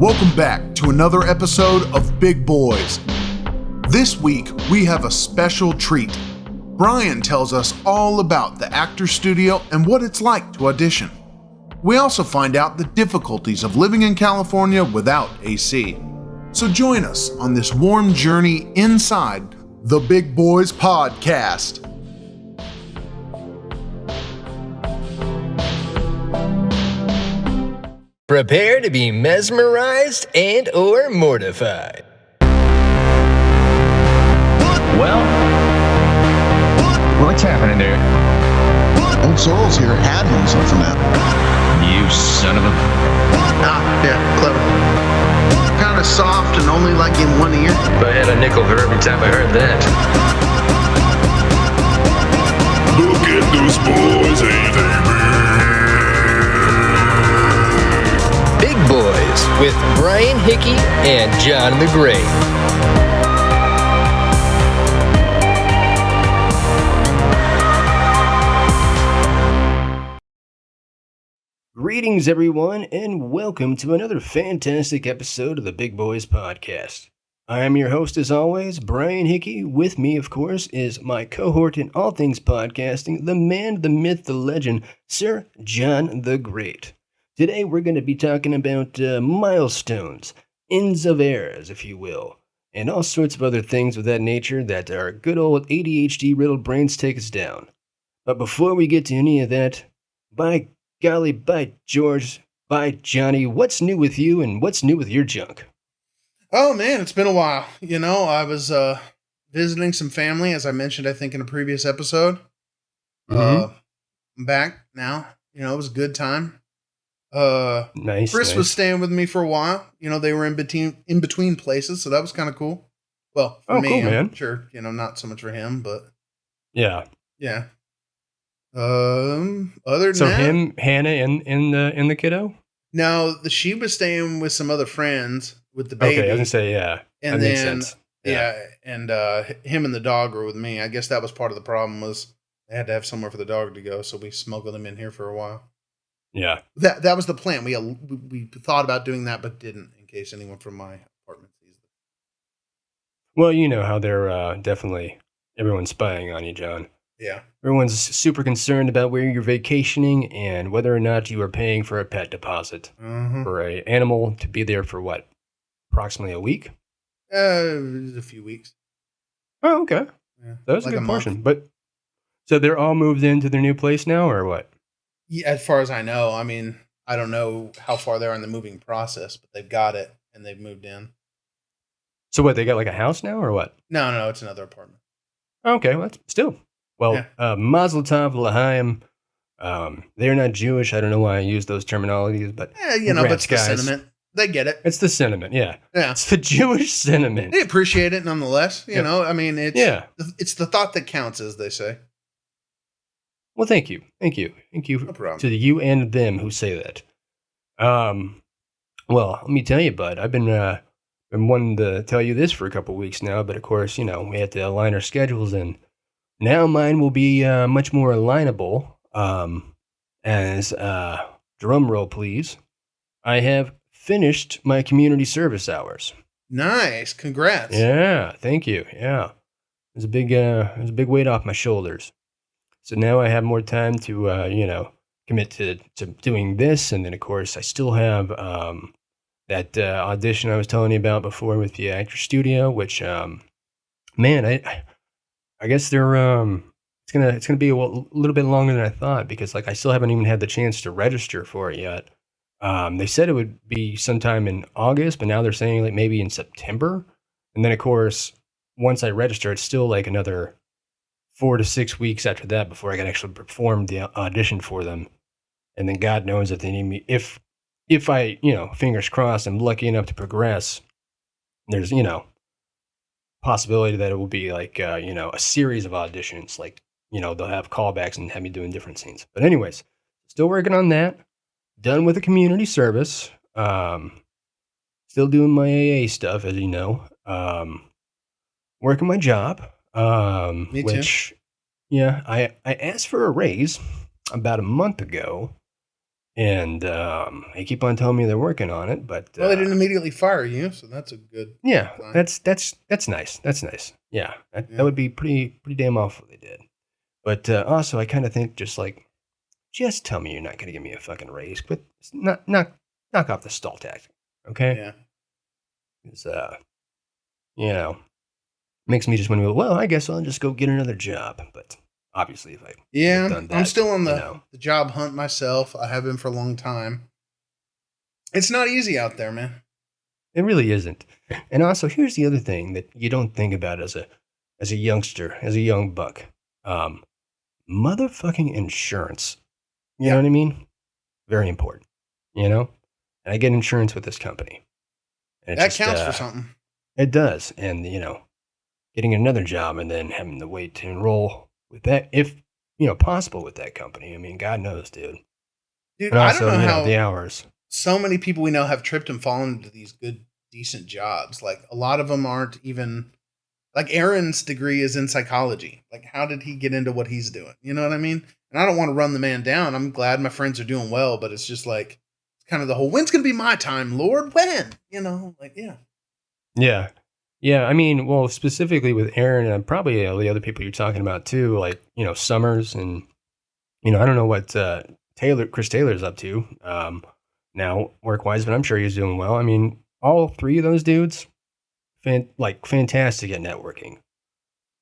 Welcome back to another episode of Big Boys. This week, we have a special treat. Brian tells us all about the Actors Studio and what it's like to audition. We also find out the difficulties of living in California without AC. So join us on this warm journey inside the Big Boys podcast. Prepare to be mesmerized and or mortified. Well, what's happening there? Old Sorrel's here had himself from that. You son of a... Yeah, clever. Kind of soft and only like in one ear. If I had a nickel for every time I heard that. Look at those boys, ain't they Big Boys with Brian Hickey and John the Great. Greetings, everyone, and welcome to another fantastic episode of the Big Boys podcast. I am your host, as always, Brian Hickey. With me, of course, is my cohort in all things podcasting, the man, the myth, the legend, Sir John the Great. Today, we're going to be talking about milestones, ends of eras, if you will, and all sorts of other things of that nature that our good old ADHD-riddled brains take us down. But before we get to any of that, by golly, by George, by Johnny, what's new with you and what's new with your junk? Oh man, it's been a while. You know, I was visiting some family, as I mentioned, I think in a previous episode. I'm back now. You know, it was a good time. Nice. Chris was staying with me for a while. You know, they were in between places, so that was kind of cool. Well, for me, cool, I'm man. sure, you know, not so much for him, but Yeah. yeah. Other than So that, him, Hannah, and the kiddo. no, she was staying with some other friends with the baby. Okay, I was gonna say yeah. And that makes then, sense. and him and the dog were with me. I guess that was part of the problem, was they had to have somewhere for the dog to go, so we smuggled him in here for a while. Yeah. That was the plan. We thought about doing that, but didn't, in case anyone from my apartment sees it. Well, you know how they're definitely everyone's spying on you, John. Yeah. Everyone's super concerned about where you're vacationing and whether or not you are paying for a pet deposit for an animal to be there for what, approximately a week? A few weeks. Oh, okay. Yeah. That was Like a a good month. portion. But so they're all moved into their new place now, or what? Yeah, as far as I know. I mean, I don't know how far they are in the moving process, but they've got it and they've moved in. So what? They got like a house now, or what? No, it's another apartment. Okay, well, that's still. Well, Mazel Tov L'chaim. They're not Jewish. I don't know why I use those terminologies, but You know, but it's congrats, the guys. sentiment. They get it. It's the sentiment, yeah. Yeah. It's the Jewish sentiment. They appreciate it nonetheless. You know, I mean, it's the thought that counts, as they say. Well, thank you. No problem. To you and them who say that. Well, let me tell you, bud. I've been wanting to tell you this for a couple weeks now, but of course, you know, we had to align our schedules, and now mine will be much more alignable. As drum roll, please. I have finished my community service hours. Nice. Congrats. Yeah, thank you. Yeah, it was a big weight off my shoulders. So now I have more time to, you know, commit to doing this. And then, of course, I still have that audition I was telling you about before with the Actors Studio, which, man, I guess they're it's gonna be a little bit longer than I thought, because like I still haven't even had the chance to register for it yet. They said it would be sometime in August, but now they're saying like maybe in September. And then, of course, once I register, it's still like another 4 to 6 weeks after that before I can actually perform the audition for them. And then God knows if they need me. If I, you know, fingers crossed, I'm lucky enough to progress, there's, you know, possibility that it will be like, you know, a series of auditions. Like, you know, they'll have callbacks and have me doing different scenes. But anyways, still working on that. Done with the community service. Still doing my AA stuff, as you know. Working my job. Me too. Which, yeah, I asked for a raise about a month ago, And they keep on telling me they're working on it, but Well, they didn't immediately fire you, so that's a good yeah, sign. that's nice. That's nice. Yeah, that Yeah. would be pretty damn awful if they did. But also, I kind of think just tell me you're not going to give me a fucking raise. But knock off the stall tactic, okay? Yeah. It's you know, makes me just want to go. Well, I guess I'll just go get another job. But obviously, if I would have done that, I'm still on you the know, job hunt myself. I have been for a long time. It's not easy out there, man. it really isn't. And also, here's the other thing that you don't think about as a youngster, as a young buck. Um, Motherfucking insurance. You know Yeah. what I mean? Very important. You know? And I get insurance with this company. And it That just, counts for something. It does. And, getting another job and then having to wait to enroll with that, if, possible with that company. I mean, God knows, dude. Dude, And I don't also, know how the hours. so many people we know have tripped and fallen into these good, decent jobs. Like, a lot of them aren't even, like, Aaron's degree is in psychology. Like, how did he get into what he's doing? You know what I mean? And I don't want to run the man down. I'm glad my friends are doing well, but it's just like, it's kind of the whole, when's going to be my time, Lord? When? Like, yeah. Yeah. Yeah. I mean, well, specifically with Aaron and probably the other people you're talking about too, like, Summers and, I don't know what Chris Taylor's up to now work wise, but I'm sure he's doing well. I mean, all three of those dudes, fantastic at networking.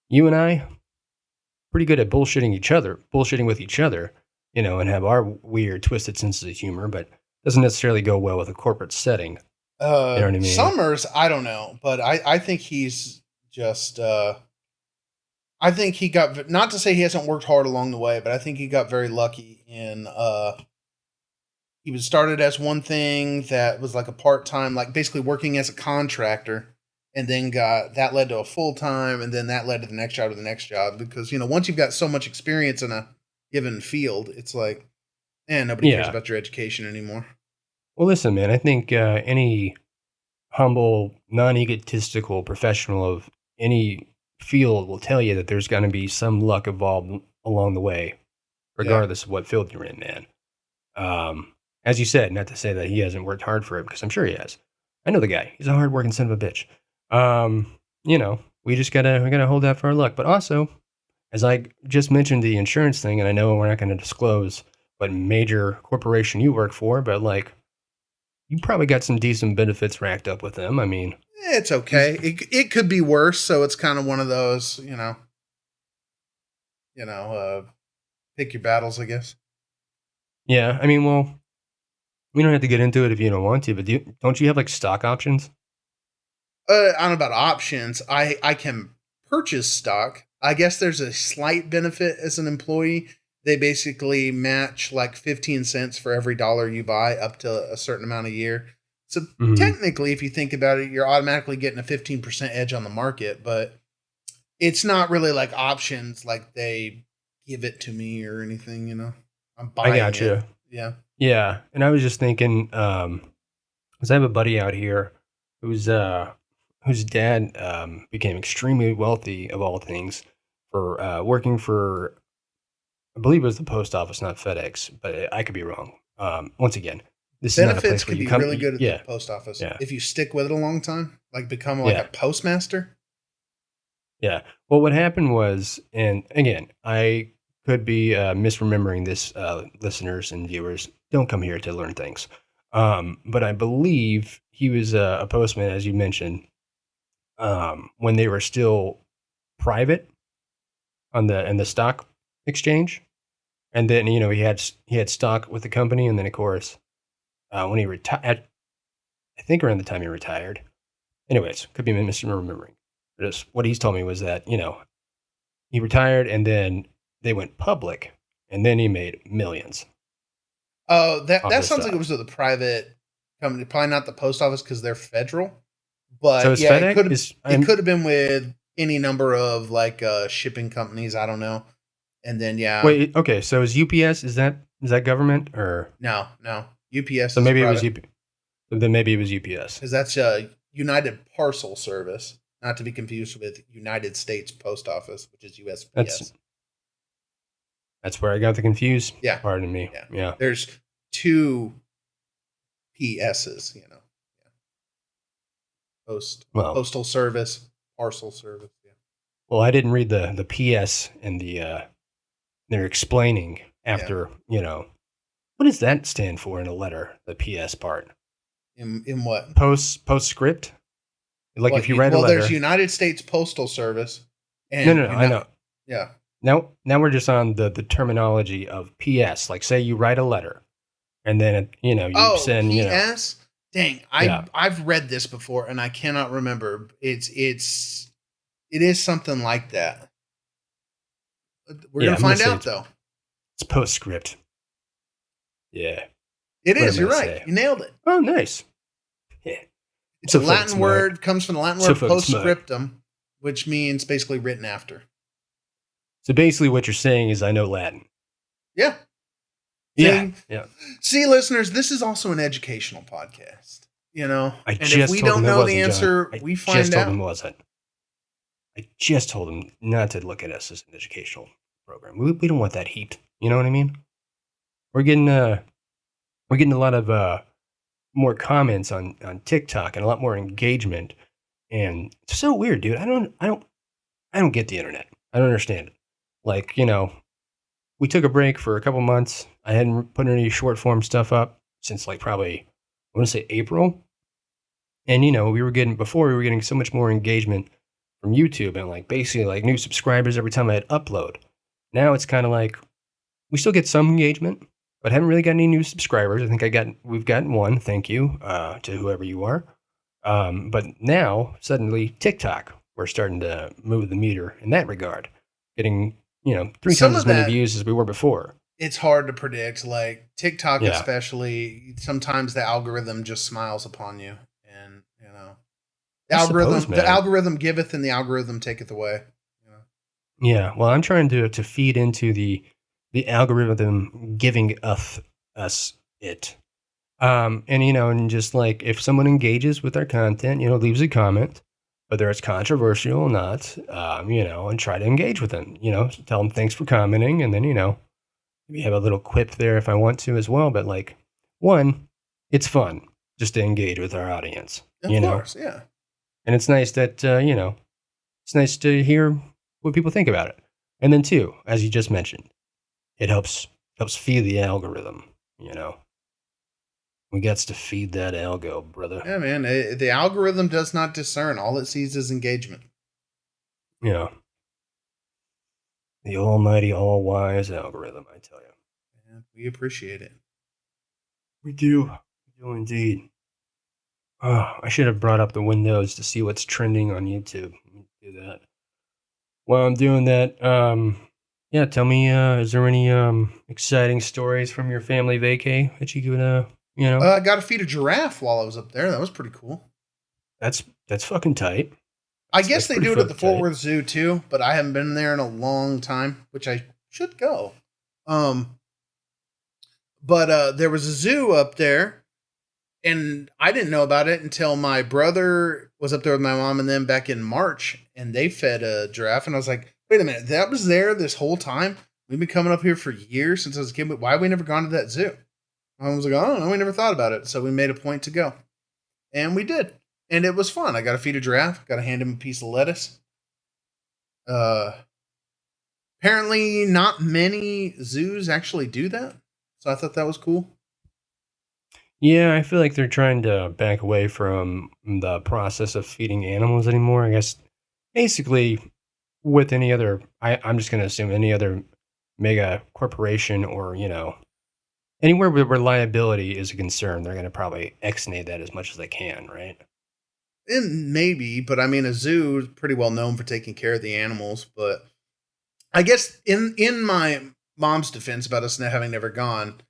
You and I, pretty good at bullshitting with each other, and have our weird, twisted senses of humor, but doesn't necessarily go well with a corporate setting. You know what I mean? Summers, I don't know, but I think he's just I think he got, not to say he hasn't worked hard along the way, but I think he got very lucky in he was started as one thing that was like a part-time, like basically working as a contractor, and then that led to a full-time, and then that led to the next job, because once you've got so much experience in a given field, it's like, nobody cares Yeah. about your education anymore. Well, listen, man, I think any humble, non-egotistical professional of any field will tell you that there's going to be some luck involved along the way, regardless of what field you're in, man. As you said, not to say that he hasn't worked hard for it, because I'm sure he has. I know the guy. He's a hard-working son of a bitch. We just gotta hold out for our luck. But also, as I just mentioned the insurance thing, and I know we're not going to disclose what major corporation you work for, but like, you probably got some decent benefits racked up with them. I mean, It's okay. It could be worse, so it's kind of one of those, pick your battles, I guess. yeah. I mean, well, we don't have to get into it if you don't want to, but don't you have like stock options? I don't know about options. I can purchase stock. I guess there's a slight benefit as an employee. They basically match like 15 cents for every dollar you buy up to a certain amount a year. So technically, if you think about it, you're automatically getting a 15% edge on the market, but it's not really like options, like they give it to me or anything, I'm buying I got you. it. Yeah. Yeah, and I was just thinking, because I have a buddy out here whose dad became extremely wealthy of all things for working for, I believe it was the post office, not FedEx, but I could be wrong. Once again, this is not a Benefits place where can you be come. really good at Yeah, the post office yeah, if you stick with it a long time, like become like yeah, a postmaster. yeah. Well, what happened was, and again, I could be misremembering this, listeners and viewers. Don't come here to learn things. But I believe he was a postman, as you mentioned, when they were still private in the stock exchange, and then he had stock with the company, and then of course when he retired, I think around the time he retired. Anyways, could be misremembering. Just what he's told me was that he retired, and then they went public, and then he made millions. Oh, that Off the sounds like it stock. was with a private company, probably not the post office because they're federal. So But is yeah, FedEx is it could have been with any number of like shipping companies. I don't know. And then wait, okay, so is UPS, is that government, or no, UPS so is maybe it was private UP, then maybe it was UPS. because that's United Parcel Service, not to be confused with United States Post Office, which is USPS. That's where I got the confused. Yeah. Pardon me. Yeah. Yeah. There's 2 PSs, you know. Well, Postal service, parcel service. Yeah. well, I didn't read the PS and they're explaining after, what does that stand for in a letter? The PS part. In what? Postscript. Like What, if you write a well, letter. there's United States Postal Service. No, And I know. Yeah. Now we're just on the terminology of PS. Like, say you write a letter, and then you send PS. Dang, Yeah. I've read this before and I cannot remember. It is something like that. We're Yeah, gonna I'm gonna find say out though. it's postscript. Yeah. It What is. am I You're right. say? You nailed it. Oh, nice. Yeah. It's So a fucking Latin smart. word. Comes from the Latin So word fucking smart. postscriptum, which means basically written after. So basically, what you're saying is, I know Latin. Yeah. Yeah. See, listeners, this is also an educational podcast. I and just if we told don't him it know the wasn't, answer, John. we I find just told out. him it wasn't. I just told him not to look at us as an educational program. We don't want that heat. You know what I mean? We're getting a lot of more comments on TikTok and a lot more engagement, and it's so weird, dude. I don't get the internet. I don't understand it. Like, we took a break for a couple months. I hadn't put any short form stuff up since like probably, I want to say April. And we were getting so much more engagement from YouTube and like basically like new subscribers every time I'd upload. Now it's kind of like we still get some engagement, but haven't really got any new subscribers. I think we've gotten one. Thank you to whoever you are. But now suddenly TikTok, we're starting to move the meter in that regard, getting 3 Some times of as many that- views as we were before. It's hard to predict. Like TikTok, Yeah. especially, sometimes the algorithm just smiles upon you, and the I algorithm, suppose, man. the algorithm giveth, and the algorithm taketh away. Yeah, well, I'm trying to feed into the algorithm giving us it. And just like if someone engages with our content, leaves a comment, whether it's controversial or not, and try to engage with them, tell them thanks for commenting, and then maybe have a little quip there if I want to as well. But like, one, it's fun just to engage with our audience, Of course, yeah. and it's nice that it's nice to hear what people think about it. And then two, as you just mentioned, it helps feed the algorithm. We got to feed that algo, brother. Yeah, man. The algorithm does not discern. All it sees is engagement. Yeah. The almighty, all-wise algorithm, I tell you. And we appreciate it. We do. We do indeed. Oh, I should have brought up the windows to see what's trending on YouTube. Let me do that. While I'm doing that, yeah, tell me, is there any exciting stories from your family vacay that you could, I got to feed a giraffe while I was up there. That was pretty cool. That's fucking tight. I guess That's they pretty do it at the fucking Fort tight. Worth Zoo too, but I haven't been there in a long time, which I should go. But there was a zoo up there, and I didn't know about it until my brother was up there with my mom and them back in March, and they fed a giraffe, and I was like, wait a minute, that was there this whole time? We've been coming up here for years since I was a kid, but why have we never gone to that zoo? I was like, I don't know, we never thought about it, so we made a point to go. And we did. And it was fun. I got to feed a giraffe, got to hand him a piece of lettuce. Apparently not many zoos actually do that. So I thought that was cool. Yeah, I feel like they're trying to back away from the process of feeding animals anymore. I guess basically with any other, I'm just going to assume any other mega corporation or, anywhere where reliability is a concern, they're going to probably exnate that as much as they can, right? And maybe, but I mean, a zoo is pretty well known for taking care of the animals. But I guess in my mom's defense about us having never gone,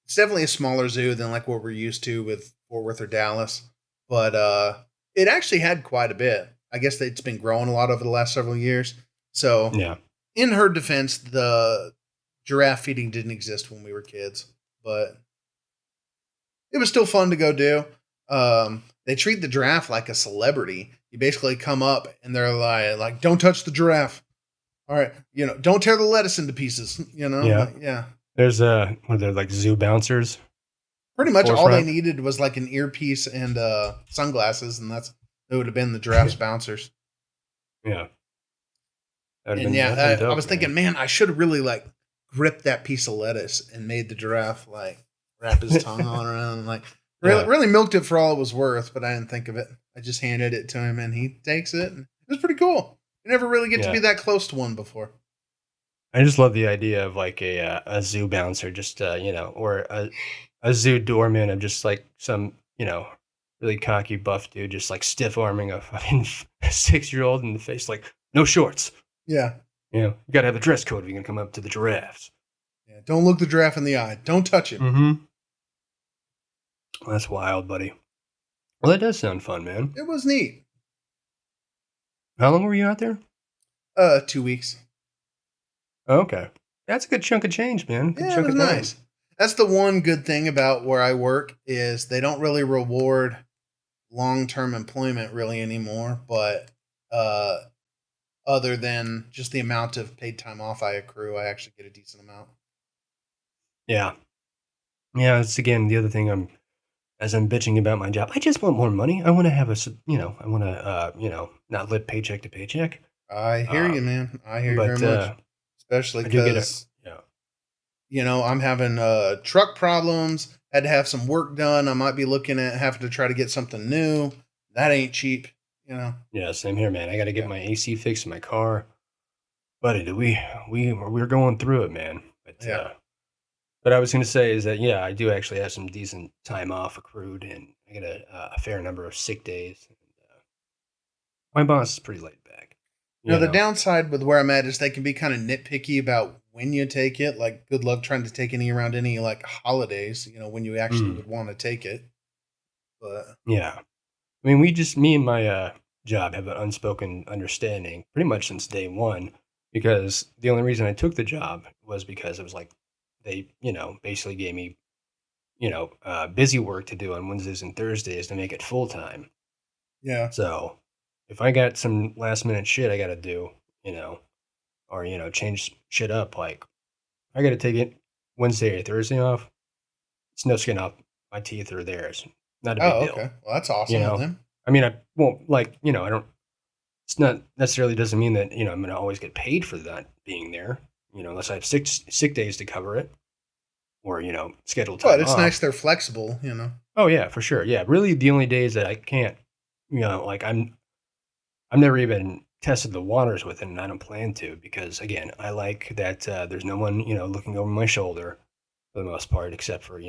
it's definitely a smaller zoo than like what we're used to with Fort Worth or Dallas. But it actually had quite a bit. I guess it's been growing a lot over the last several years. So Yeah. in her defense, the giraffe feeding didn't exist when we were kids, but it was still fun to go do. They treat the giraffe like a celebrity. You basically come up and they're like, don't touch the giraffe. All right. Don't tear the lettuce into pieces, Yeah. Like, yeah. There's what are they, like zoo bouncers? Pretty much all they Forefront? needed was like an earpiece and sunglasses, and it would have been the giraffe's bouncers. Yeah. And That'd have been I dope, was man. thinking, man, I should have really like gripped that piece of lettuce and made the giraffe like wrap his tongue on around and like Yeah. really milked it for all it was worth. But I didn't think of it. I just handed it to him and he takes it. And it was pretty cool. You never really get to Yeah. be that close to one before. I just love the idea of like a zoo bouncer, just or a zoo doorman of just like some really cocky buff dude, just like stiff arming a fucking 6-year-old in the face, like no shorts. Yeah. You gotta have a dress code if you're gonna come up to the giraffes. Yeah. Don't look the giraffe in the eye. Don't touch him. Mm-hmm. That's wild, buddy. Well, that does sound fun, man. It was neat. How long were you out there? 2 weeks. Oh, okay, that's a good chunk of change, man. Good Yeah, it chunk was of time. nice. That's the one good thing about where I work is they don't really reward long-term employment really anymore, but other than just the amount of paid time off I accrue, I actually get a decent amount. Yeah, it's again the other thing. As I'm bitching about my job, I just want more money. I want to have I want to not live paycheck to paycheck. I hear you, man. I hear you very But much. Especially I do get because, yeah. I'm having truck problems, had to have some work done. I might be looking at having to try to get something new. That ain't cheap. Yeah, same here, man. I got to get Yeah. my AC fixed in my car, buddy. We're going through it, man. Yeah. But I was going to say is that I do actually have some decent time off accrued, and I get a fair number of sick days. My boss is pretty laid back. The downside with where I'm at is they can be kind of nitpicky about when you take it. Like, good luck trying to take any around any like holidays, when you actually would want to take it. But Yeah. I mean, me and my job have an unspoken understanding pretty much since day one, because the only reason I took the job was because it was like they, basically gave me, busy work to do on Wednesdays and Thursdays to make it full time. yeah, So if I got some last minute shit I got to do, or, change shit up, like I got to take it Wednesday or Thursday off, it's no skin off my teeth or theirs. Not a big oh, deal. okay. Well, that's awesome You of know, them. I mean, I won't I don't, it's not necessarily doesn't mean that, I'm going to always get paid for that being there, unless I have sick days to cover it or, scheduled But time it's nice off. they're flexible. Oh yeah, for sure. Yeah. Really the only days that I can't, like I've never even tested the waters with it and I don't plan to because again, I like that, there's no one, looking over my shoulder for the most part, except for,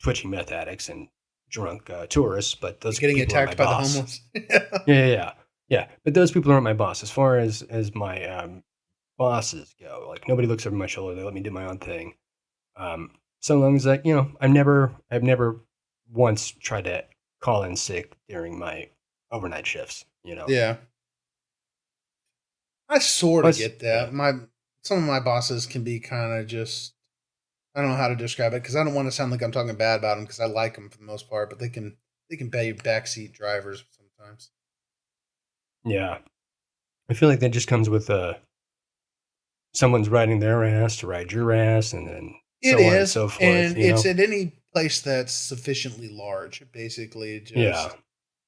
twitchy meth addicts and drunk tourists, but those Getting people aren't attacked my by the boss. homeless. Yeah. But those people aren't my boss. As far as my bosses go, like nobody looks over my shoulder. They let me do my own thing. So long as I've never once tried to call in sick during my overnight shifts. Yeah, I sort of Plus, get that. Some of my bosses can be kind of just, I don't know how to describe it because I don't want to sound like I'm talking bad about them because I like them for the most part, but they can be backseat drivers sometimes. yeah. I feel like that just comes with someone's riding their ass to ride your ass, and then It so on and is, so forth. and it's at any place that's sufficiently large. Basically, Yeah,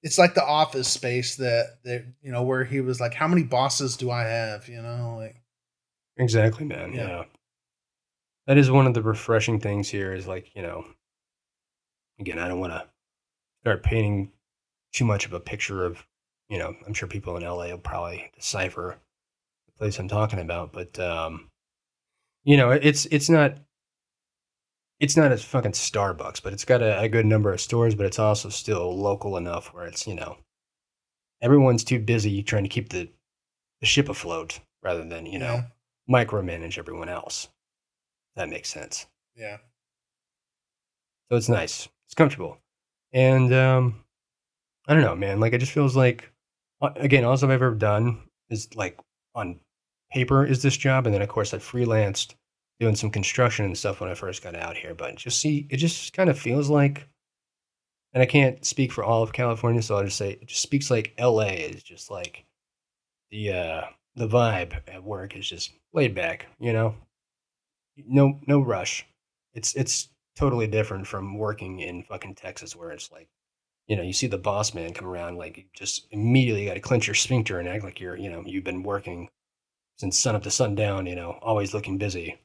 it's like the office space that where he was like, how many bosses do I have? Like, exactly, man. yeah, Yeah. That is one of the refreshing things here is like, again, I don't want to start painting too much of a picture of, I'm sure people in LA will probably decipher the place I'm talking about, but, it's not a fucking Starbucks, but it's got a good number of stores, but it's also still local enough where it's, everyone's too busy trying to keep the ship afloat rather than, yeah, micromanage everyone else. That makes sense. yeah. So it's nice. It's comfortable. And I don't know, man. Like it just feels like again, all I've ever done is like on paper is this job, and then of course I freelanced doing some construction and stuff when I first got out here. But it just kind of feels like, and I can't speak for all of California, so I'll just say it just speaks like LA is just like the vibe at work is just laid back, no rush. It's totally different from working in fucking Texas, where it's like, you see the boss man come around, like, you just immediately got to clench your sphincter and act like you've been working since sun up to sundown, always looking busy.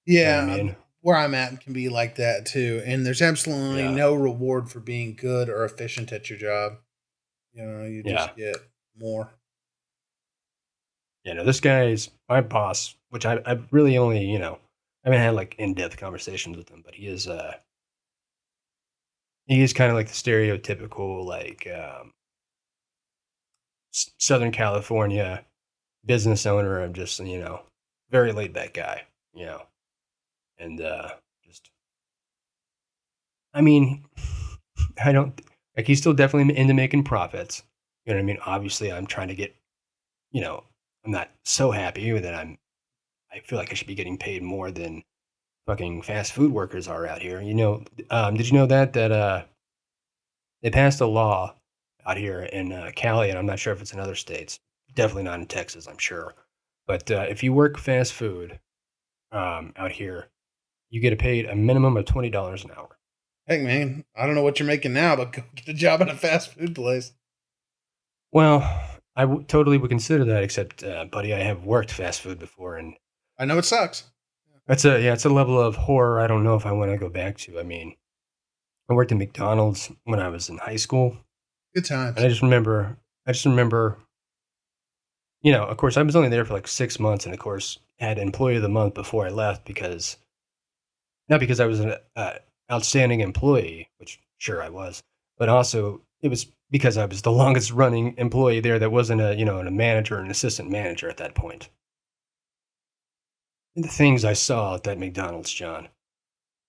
You know what I Yeah, mean? where I'm at can be like that too. And there's absolutely Yeah. no reward for being good or efficient at your job. You Yeah. just get more. This guy's my boss, which I've really only, I haven't had like in-depth conversations with him, but he is kind of like the stereotypical, like, Southern California business owner of just, very laid back guy, and just, I mean, I don't like, he's still definitely into making profits. You know what I mean? Obviously, I'm trying to get, I'm not so happy that I feel like I should be getting paid more than fucking fast food workers are out here. Did you know that they passed a law out here in Cali, and I'm not sure if it's in other states. Definitely not in Texas, I'm sure. But if you work fast food out here, you get paid a minimum of $20 an hour. Heck, man, I don't know what you're making now, but go get a job at a fast food place. Well, I totally would consider that, except, buddy, I have worked fast food before, and I know it sucks. it's a level of horror I don't know if I want to go back to. I mean, I worked at McDonald's when I was in high school, Good times. and I just remember, of course, I was only there for like 6 months, and of course, had Employee of the Month before I left not because I was an outstanding employee, which sure I was, but also it was because I was the longest running employee there that wasn't a manager or an assistant manager at that point. And the things I saw at that McDonald's, John.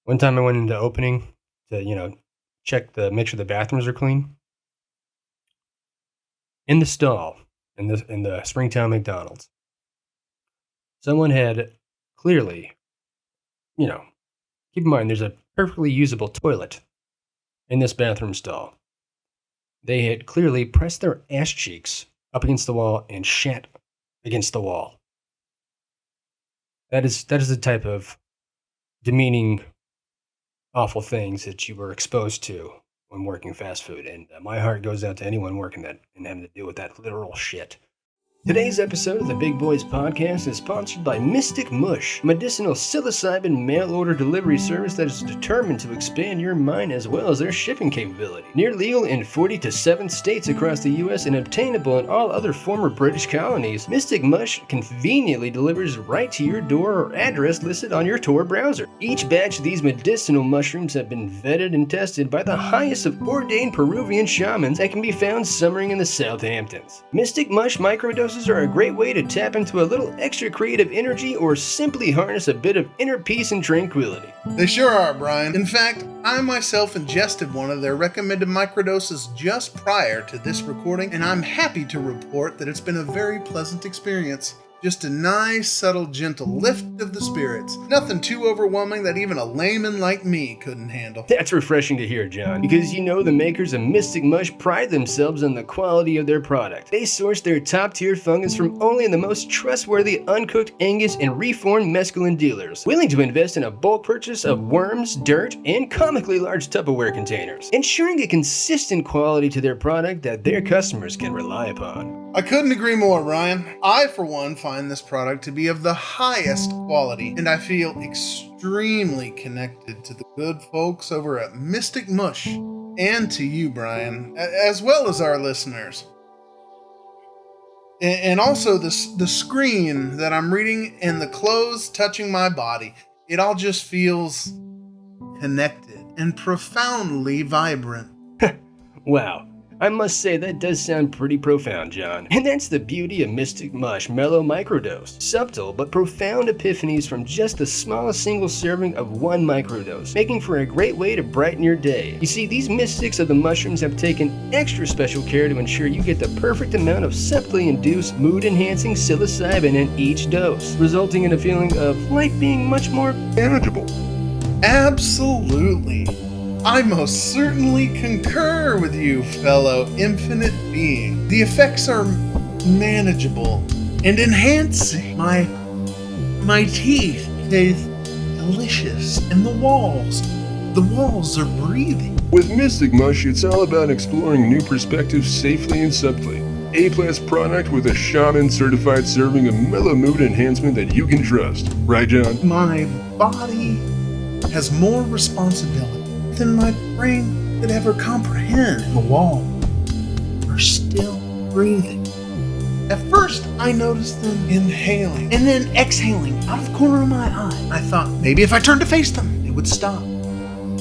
One time I went into opening to, make sure the bathrooms are clean. In the stall, in the Springtown McDonald's, someone had clearly, keep in mind there's a perfectly usable toilet in this bathroom stall. They had clearly pressed their ass cheeks up against the wall and shat against the wall. That is the type of demeaning, awful things that you were exposed to when working fast food. And my heart goes out to anyone working that and having to deal with that literal shit. Today's episode of the Big Boys Podcast is sponsored by Mystic Mush, a medicinal psilocybin mail-order delivery service that is determined to expand your mind as well as their shipping capability. Near legal in 40 to 7 states across the U.S. and obtainable in all other former British colonies, Mystic Mush conveniently delivers right to your door or address listed on your Tor browser. Each batch of these medicinal mushrooms have been vetted and tested by the highest of ordained Peruvian shamans that can be found summering in the Southamptons. Mystic Mush microdoses are a great way to tap into a little extra creative energy or simply harness a bit of inner peace and tranquility. They sure are, Brian. In fact, I myself ingested one of their recommended microdoses just prior to this recording, and I'm happy to report that it's been a very pleasant experience. Just a nice, subtle, gentle lift of the spirits. Nothing too overwhelming that even a layman like me couldn't handle. That's refreshing to hear, John, because the makers of Mystic Mush pride themselves on the quality of their product. They source their top-tier fungus from only the most trustworthy uncooked Angus and reformed mescaline dealers, willing to invest in a bulk purchase of worms, dirt, and comically large Tupperware containers, ensuring a consistent quality to their product that their customers can rely upon. I couldn't agree more, Ryan. I, for one, find this product to be of the highest quality, and I feel extremely connected to the good folks over at Mystic Mush, and to you, Brian, as well as our listeners. And also the screen that I'm reading and the clothes touching my body. It all just feels connected and profoundly vibrant. Wow. I must say that does sound pretty profound, John. And that's the beauty of Mystic Mush Mellow Microdose. Subtle but profound epiphanies from just the smallest single serving of one microdose, making for a great way to brighten your day. You see, these mystics of the mushrooms have taken extra special care to ensure you get the perfect amount of subtly induced mood-enhancing psilocybin in each dose, resulting in a feeling of life being much more manageable. Absolutely. I most certainly concur with you, fellow infinite being. The effects are manageable and enhancing. My teeth taste delicious. And the walls are breathing. With Mystic Mush, it's all about exploring new perspectives safely and subtly. A-plus product with a shaman-certified serving of mellow mood enhancement that you can trust. Right, John? My body has more responsibility than my brain could ever comprehend. The walls are still breathing. At first, I noticed them inhaling and then exhaling out of the corner of my eye. I thought maybe if I turned to face them, they would stop.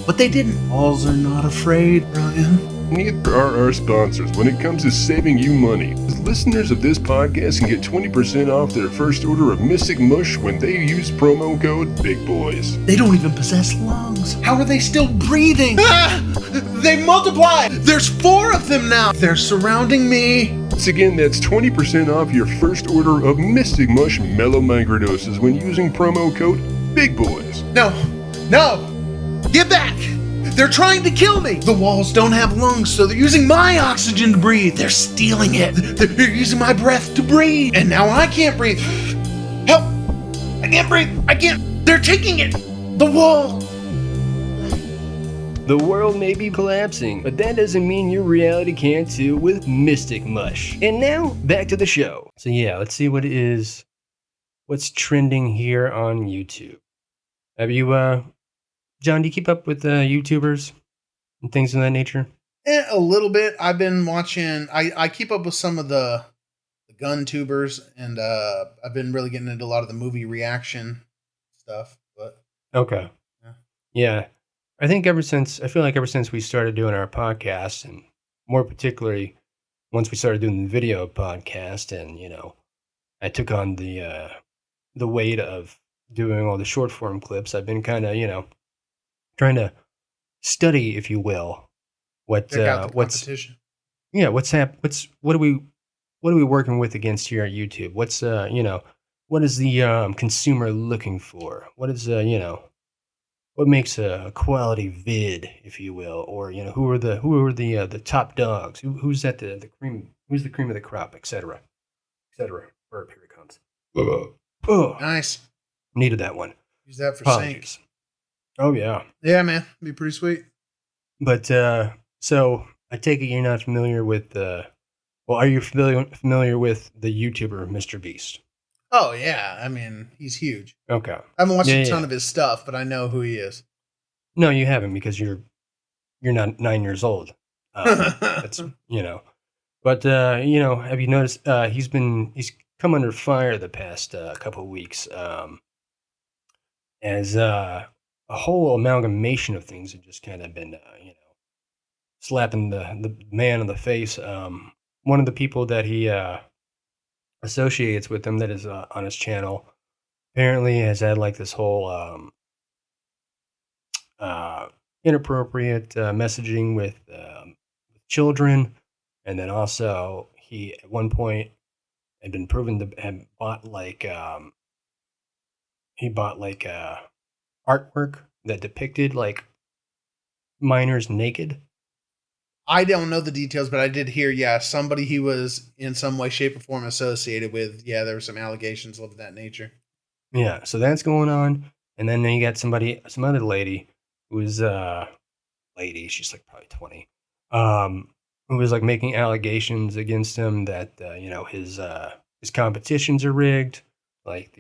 But they didn't. Walls are not afraid, Brian. Neither are our sponsors when it comes to saving you money. Listeners of this podcast can get 20% off their first order of Mystic Mush when they use promo code BIGBOYS. They don't even possess lungs. How are they still breathing? They multiply! There's 4 of them now! They're surrounding me. Once again, that's 20% off your first order of Mystic Mush Mellow Microdoses when using promo code BIGBOYS. No! Get back! They're trying to kill me! The walls don't have lungs, so they're using my oxygen to breathe. They're stealing it. They're using my breath to breathe. And now I can't breathe. Help! I can't breathe. I can't. They're taking it. The wall. The world may be collapsing, but that doesn't mean your reality can't too with Mystic Mush. And now, back to the show. So yeah, let's see what's trending here on YouTube. Have you, John, do you keep up with YouTubers and things of that nature? A little bit. I've been watching. I keep up with some of the gun tubers, and I've been really getting into a lot of the movie reaction stuff. But okay, yeah. I feel like ever since we started doing our podcast, and more particularly once we started doing the video podcast, and I took on the weight of doing all the short form clips. I've been kind of trying to study, if you will, what's competition. Yeah, what are we working with against here at YouTube? What's what is the consumer looking for? What is what makes a quality vid, if you will, or who are the top dogs? Who's at the cream? Who's the cream of the crop, etc. etc. Burp, here it comes. Oh, Nice. needed that one. Use that for Apologies. sync. Oh yeah. Yeah, man. Be pretty sweet. But so I take it you're not familiar with are you familiar with the YouTuber Mr. Beast? Oh yeah. I mean, he's huge. Okay. I haven't watched a ton Yeah. of his stuff, but I know who he is. No, you haven't because you're not 9 years old. That's But have you noticed he's come under fire the past couple of weeks as a whole amalgamation of things have just kind of been slapping the man in the face. One of the people that he associates with him that is on his channel apparently has had like this whole inappropriate messaging with children, and then also he at one point had been proven to have bought artwork that depicted like minors naked. I don't know the details, but I did hear, somebody he was in some way, shape, or form associated with. Yeah, there were some allegations of that nature. Yeah, so that's going on, and then you got some other lady who's she's like probably 20, who was like making allegations against him that his competitions are rigged, like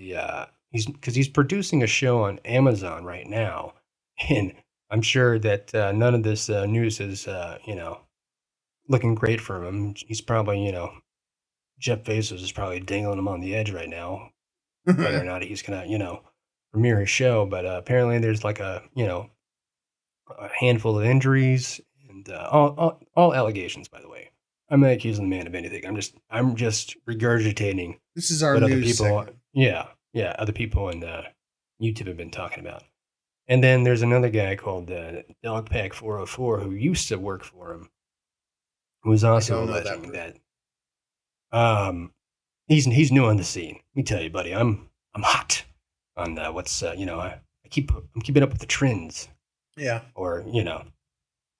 he's producing a show on Amazon right now, and I'm sure that none of this news is looking great for him. He's probably Jeff Bezos is probably dangling him on the edge right now, whether or not he's gonna premiere his show. But apparently there's like a handful of injuries and all allegations. By the way, I'm not accusing the man of anything. I'm just regurgitating This is our what other news people, segment. other people in YouTube have been talking about. And then there's another guy called Dogpack 404 who used to work for him, who was also don't know that alleging that he's new on the scene. Let me tell you, buddy, I'm hot on what's I'm keeping up with the trends. Yeah. Or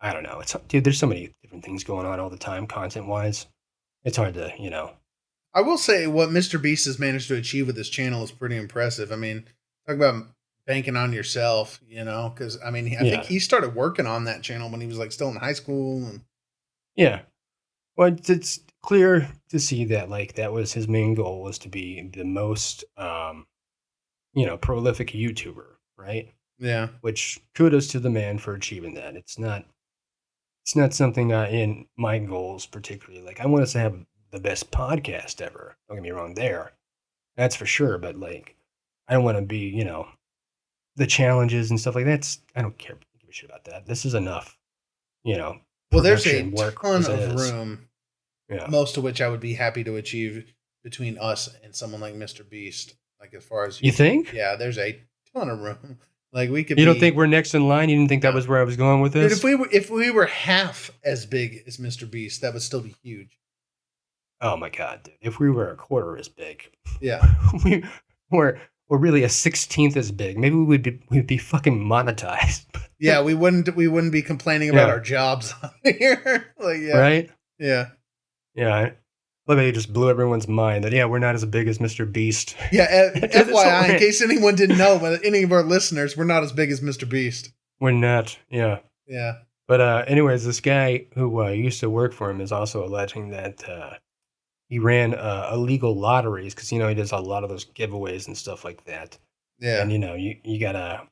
I don't know. Dude, there's so many different things going on all the time, content wise. It's hard to I will say what Mr. Beast has managed to achieve with this channel is pretty impressive. I mean, talk about banking on yourself, because I mean, I think Yeah. he started working on that channel when he was like still in high school. And Yeah. Well, it's clear to see that like that was his main goal was to be the most prolific YouTuber, right? yeah, Which kudos to the man for achieving that. It's not something in my goals particularly. Like I want us to have the best podcast ever. Don't get me wrong there. That's for sure, but like I don't want to be, the challenges and stuff like that. I don't give a shit about that. This is enough, you know, well, there's a production work ton as it of is. room, Yeah. most of which I would be happy to achieve between us and someone like Mr. Beast. Like as far as You think? yeah, there's a ton of room. Like we could. You don't think we're next in line? You didn't think that No. was where I was going with Dude, this? if we were half as big as Mr. Beast, that would still be huge. Oh my god, dude. If we were a quarter as big. Yeah. we or really a 16th as big. Maybe we'd be fucking monetized. Yeah, we wouldn't be complaining about Yeah. our jobs on here. Like, yeah. Right? Yeah. Yeah. Let me just blew everyone's mind that we're not as big as Mr. Beast. Yeah, After this whole FYI, in rant. case anyone didn't know, whether any of our listeners, we're not as big as Mr. Beast. We're not. Yeah. Yeah. But anyways, this guy who used to work for him is also alleging that he ran illegal lotteries because he does a lot of those giveaways and stuff like that. Yeah. And you gotta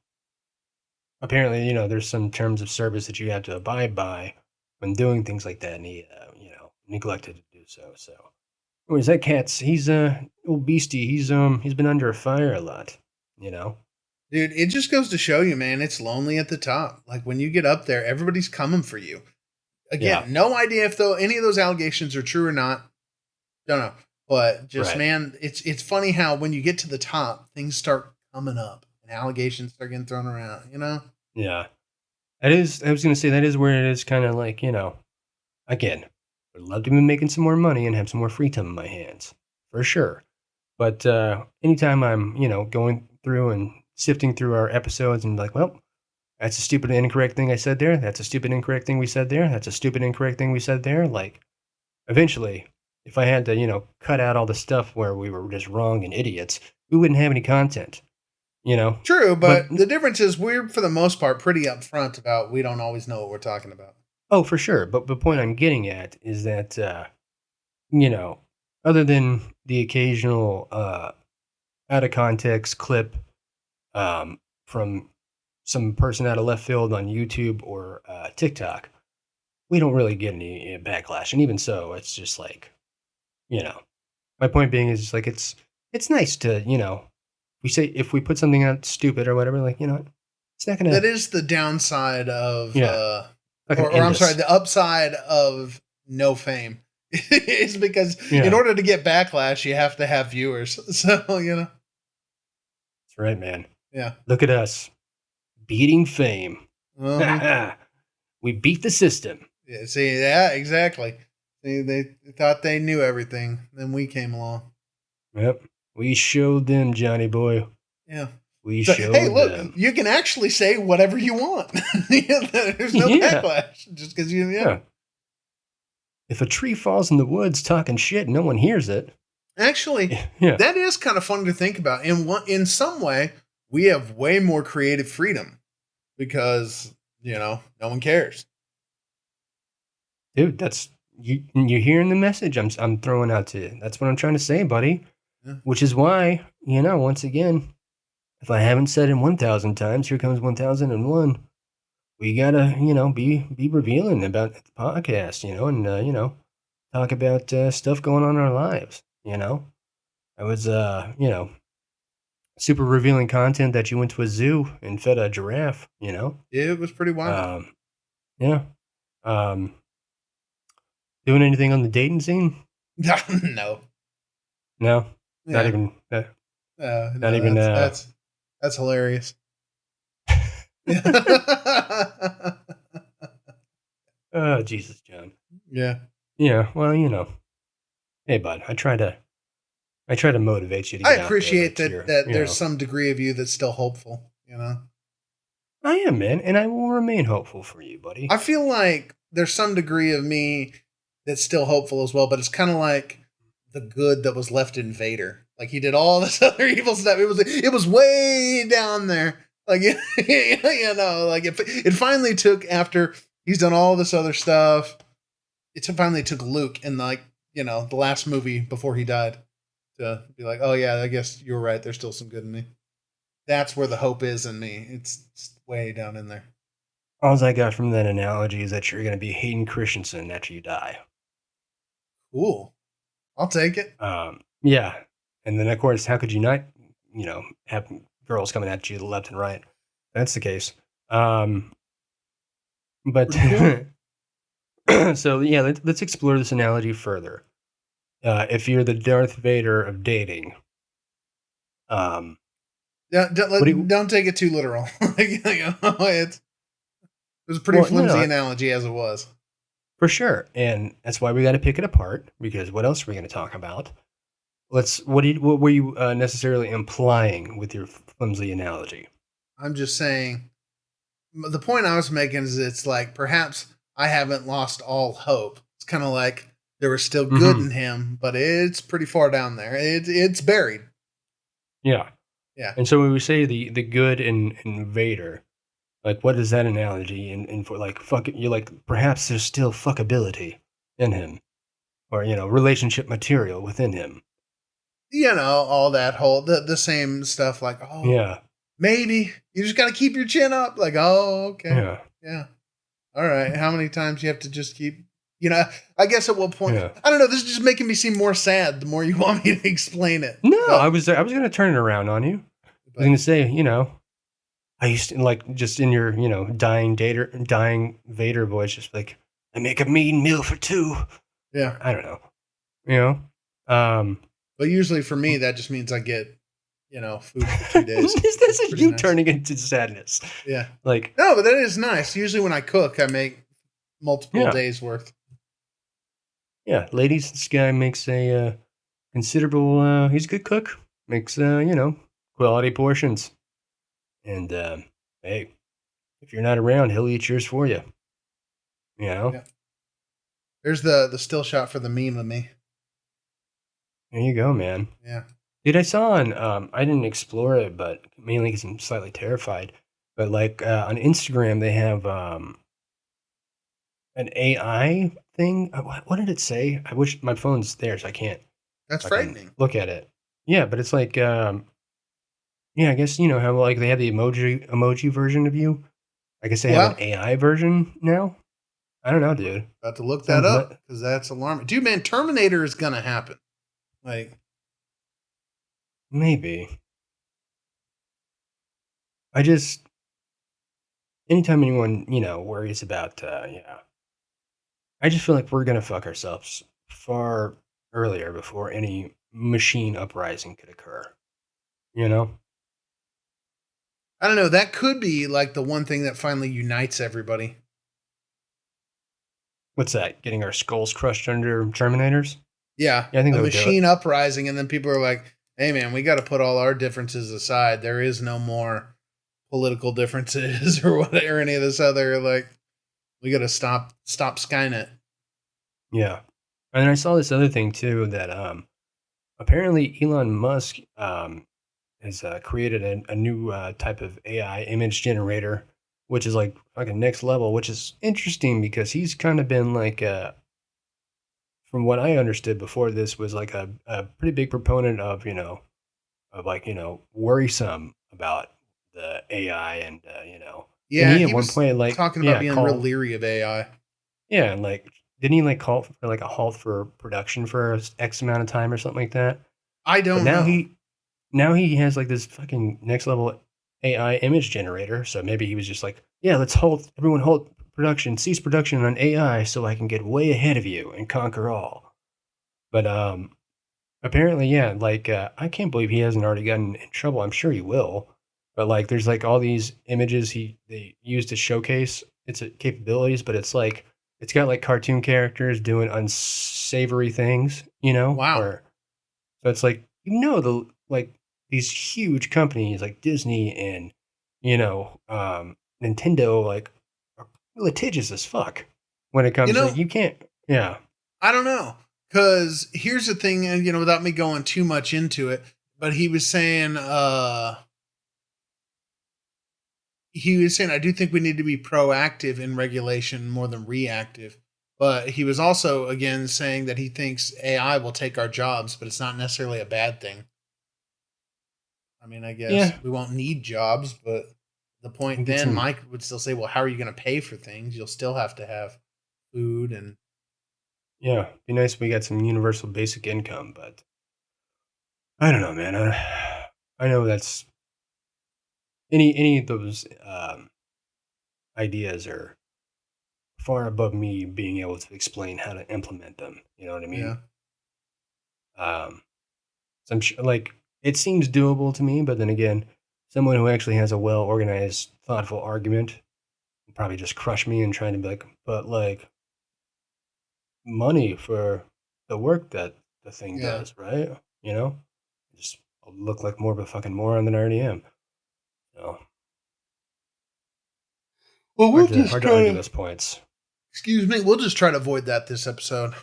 apparently there's some terms of service that you have to abide by when doing things like that, and he neglected to do so. So, anyways, that cat's he's old beastie. He's been under fire a lot. Dude, it just goes to show you, man, it's lonely at the top. Like when you get up there, everybody's coming for you. Again, Yeah. no idea if any of those allegations are true or not. Don't know. But just Right. man, it's funny how when you get to the top, things start coming up and allegations start getting thrown around, Yeah. That is. I was gonna say that is where it is kind of like again, would love to be making some more money and have some more free time in my hands for sure. But anytime I'm going through and sifting through our episodes and like, well, that's a stupid and incorrect thing I said there. That's a stupid incorrect thing we said there. That's a stupid incorrect thing we said there. Like, eventually, if I had to cut out all the stuff where we were just wrong and idiots, we wouldn't have any content. True, but But- the difference is we're for the most part pretty upfront about we don't always know what we're talking about. Oh, for sure. But the point I'm getting at is that, other than the occasional out of context clip from some person out of left field on YouTube or TikTok, we don't really get any backlash. And even so, it's just like, my point being is like, it's nice to, we say if we put something out stupid or whatever, like, it's not going That to, is the downside of like or I'm sorry, the upside of no fame is because Yeah. in order to get backlash, you have to have viewers. So, That's right, man. yeah. Look at us beating fame. Uh-huh. We beat the system. Yeah, see, yeah, exactly. See, they thought they knew everything. Then we came along. Yep. We showed them, Johnny boy. Yeah. We So, showed hey, look, them. you can actually say whatever you want. There's no Yeah. backlash just because you. Yeah. Yeah. If a tree falls in the woods talking shit, no one hears it. Actually, Yeah. that is kind of fun to think about. In some way, we have way more creative freedom because no one cares. Dude, that's you're hearing the message I'm throwing out to you. That's what I'm trying to say, buddy. Yeah. Which is why, once again, if I haven't said it 1,000 times, here comes 1,001. We gotta, be revealing about the podcast, and talk about stuff going on in our lives. I was, super revealing content that you went to a zoo and fed a giraffe. It was pretty wild. Yeah. Doing anything on the dating scene? No. No, not Yeah. even. No, even, that's hilarious. Oh, Jesus, John. Yeah. Yeah, well, hey, bud, I try to motivate you to. I Get appreciate out there, that there's some degree of you that's still hopeful, I am, man, and I will remain hopeful for you, buddy. I feel like there's some degree of me that's still hopeful as well, but it's kind of like the good that was left in Vader. Like he did all this other evil stuff. It was way down there. Like you know, like it finally took after he's done all this other stuff. It finally took Luke in like you know the last movie before he died to be like, oh yeah, I guess you're right. There's still some good in me. That's where the hope is in me. It's way down in there. All I got from that analogy is that you're going to be Hayden Christensen after you die. Cool. I'll take it. Yeah. And then, of course, how could you not, you know, have girls coming at you left and right? That's the case. But so, yeah, let's explore this analogy further. If you're the Darth Vader of dating, don't take it too literal. It was a pretty flimsy analogy as it was. For sure. And that's why we got to pick it apart, because what else are we going to talk about? What were you necessarily implying with your flimsy analogy? I'm just saying, the point I was making is it's like, perhaps I haven't lost all hope. It's kind of like there was still good in him, but it's pretty far down there. It's buried. Yeah. Yeah. And so when we say the good in Vader, like, what is that analogy? And for like, fuck it, you're like, perhaps there's still fuckability in him, or, you know, relationship material within him. You know, all that whole, the same stuff like, oh, yeah, maybe you just got to keep your chin up. Like, oh, okay. Yeah. All right. How many times you have to just keep, you know, I guess at what point, Yeah. I don't know. This is just making me seem more sad the more you want me to explain it. No, but, I was going to turn it around on you. I was going to say, you know, I used to, like, just in your, you know, dying Vader voice, just like, I make a mean meal for two. Yeah. I don't know. You know? But usually for me, that just means I get, you know, food for 2 days. This is you nice. Turning into sadness. Yeah. Like, no, but that is nice. Usually when I cook, I make multiple days worth. Yeah. Ladies, this guy makes a considerable, he's a good cook. Makes, you know, quality portions. And, hey, if you're not around, he'll eat yours for you. You know? Yeah. There's the still shot for the meme of me. There you go, man. Yeah. Dude, I saw on, I didn't explore it, but mainly because I'm slightly terrified. But, like, on Instagram, they have an AI thing. What did it say? I wish my phone's there, so I can't. That's frightening. Look at it. Yeah, but it's like, yeah, I guess, you know, how, like, they have the emoji version of you. I guess they have an AI version now. I don't know, dude. About to look that up, because that's alarming. Dude, man, Terminator is going to happen. Like, maybe. I just, anytime anyone, you know, worries about, I just feel like we're going to fuck ourselves far earlier before any machine uprising could occur. You know? I don't know. That could be like the one thing that finally unites everybody. What's that? Getting our skulls crushed under Terminators? Yeah. I think a machine uprising, and then people are like, hey, man, we got to put all our differences aside. There is no more political differences or whatever, any of this other, like, we got to stop Skynet. Yeah. And then I saw this other thing, too, that apparently Elon Musk has created a new type of AI image generator, which is like fucking next level, which is interesting because he's kind of been like, from what I understood before this, was like a pretty big proponent of, you know, worrisome about the AI and, you know. Yeah, and he at one point, like, talking about being real leery of AI. Yeah, and like, didn't he like call for like a halt for production for X amount of time or something like that? I don't know. Now he has like this fucking next level AI image generator. So maybe he was just like, yeah, let's everyone hold production, cease production on AI so I can get way ahead of you and conquer all. But apparently, yeah, like I can't believe he hasn't already gotten in trouble. I'm sure he will. But like, there's like all these images they use to showcase its capabilities, but it's like, it's got like cartoon characters doing unsavory things, you know? Wow. So it's like, you know, these huge companies like Disney and, you know, Nintendo, like, are litigious as fuck when it comes to, you can't, yeah. I don't know. Because here's the thing, and without me going too much into it, but he was saying, I do think we need to be proactive in regulation more than reactive. But he was also again saying that he thinks AI will take our jobs, but it's not necessarily a bad thing. I mean, I guess we won't need jobs, but the point then, Mike would still say, well, how are you going to pay for things? You'll still have to have food and. Yeah, be nice if we got some universal basic income, but I don't know, man. I know that's any of those ideas are far above me being able to explain how to implement them. You know what I mean? Yeah. So I'm sure, like, it seems doable to me, but then again, someone who actually has a well organized, thoughtful argument will probably just crush me and trying to be like, but like, money for the work that the thing does, right? You know, just I'll look like more of a fucking moron than I already am. So, well, hard to argue those points. Excuse me. We'll just try to avoid that this episode.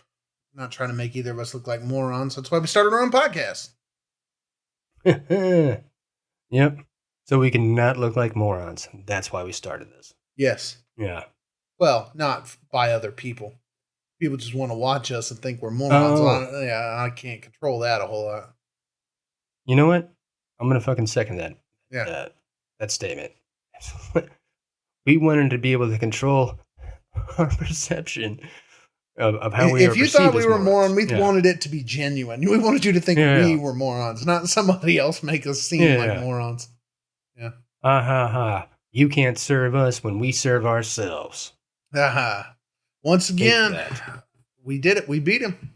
Not trying to make either of us look like morons. That's why we started our own podcast. Yep. So we can not look like morons. That's why we started this. Yes. Yeah. Well, not by other people. People just want to watch us and think we're morons. Oh. I can't control that a whole lot. You know what? I'm gonna fucking second that. Yeah. That statement. We wanted to be able to control our perception of how we are. If you thought we were morons, we wanted it to be genuine. We wanted you to think we were morons, not somebody else make us seem like morons. Yeah. Ha ha ha. You can't serve us when we serve ourselves. Once again, we did it. We beat him.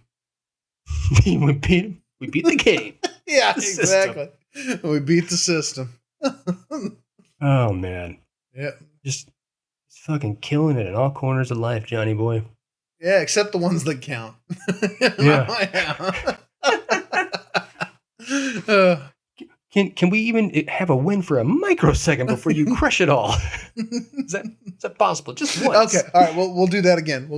We beat him. We beat the game. Yeah, exactly. We beat the system. Oh, man. Yeah. Just fucking killing it in all corners of life, Johnny boy. Yeah, except the ones that count. Can we even have a win for a microsecond before you crush it all? Is that possible? Just once. Okay. All right. We'll do that again.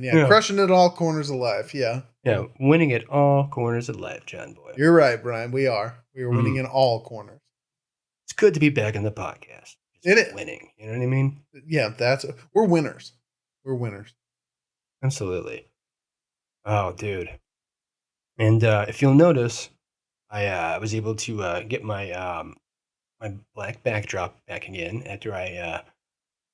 Yeah. Crushing it all corners of life. Yeah. Yeah. Winning at all corners of life, John boy. You're right, Brian. We are winning in all corners. It's good to be back in the podcast. It is winning. You know what I mean? Yeah. We're winners. We're winners. Absolutely. Oh, dude. And if you'll notice, I was able to get my my black backdrop back again after I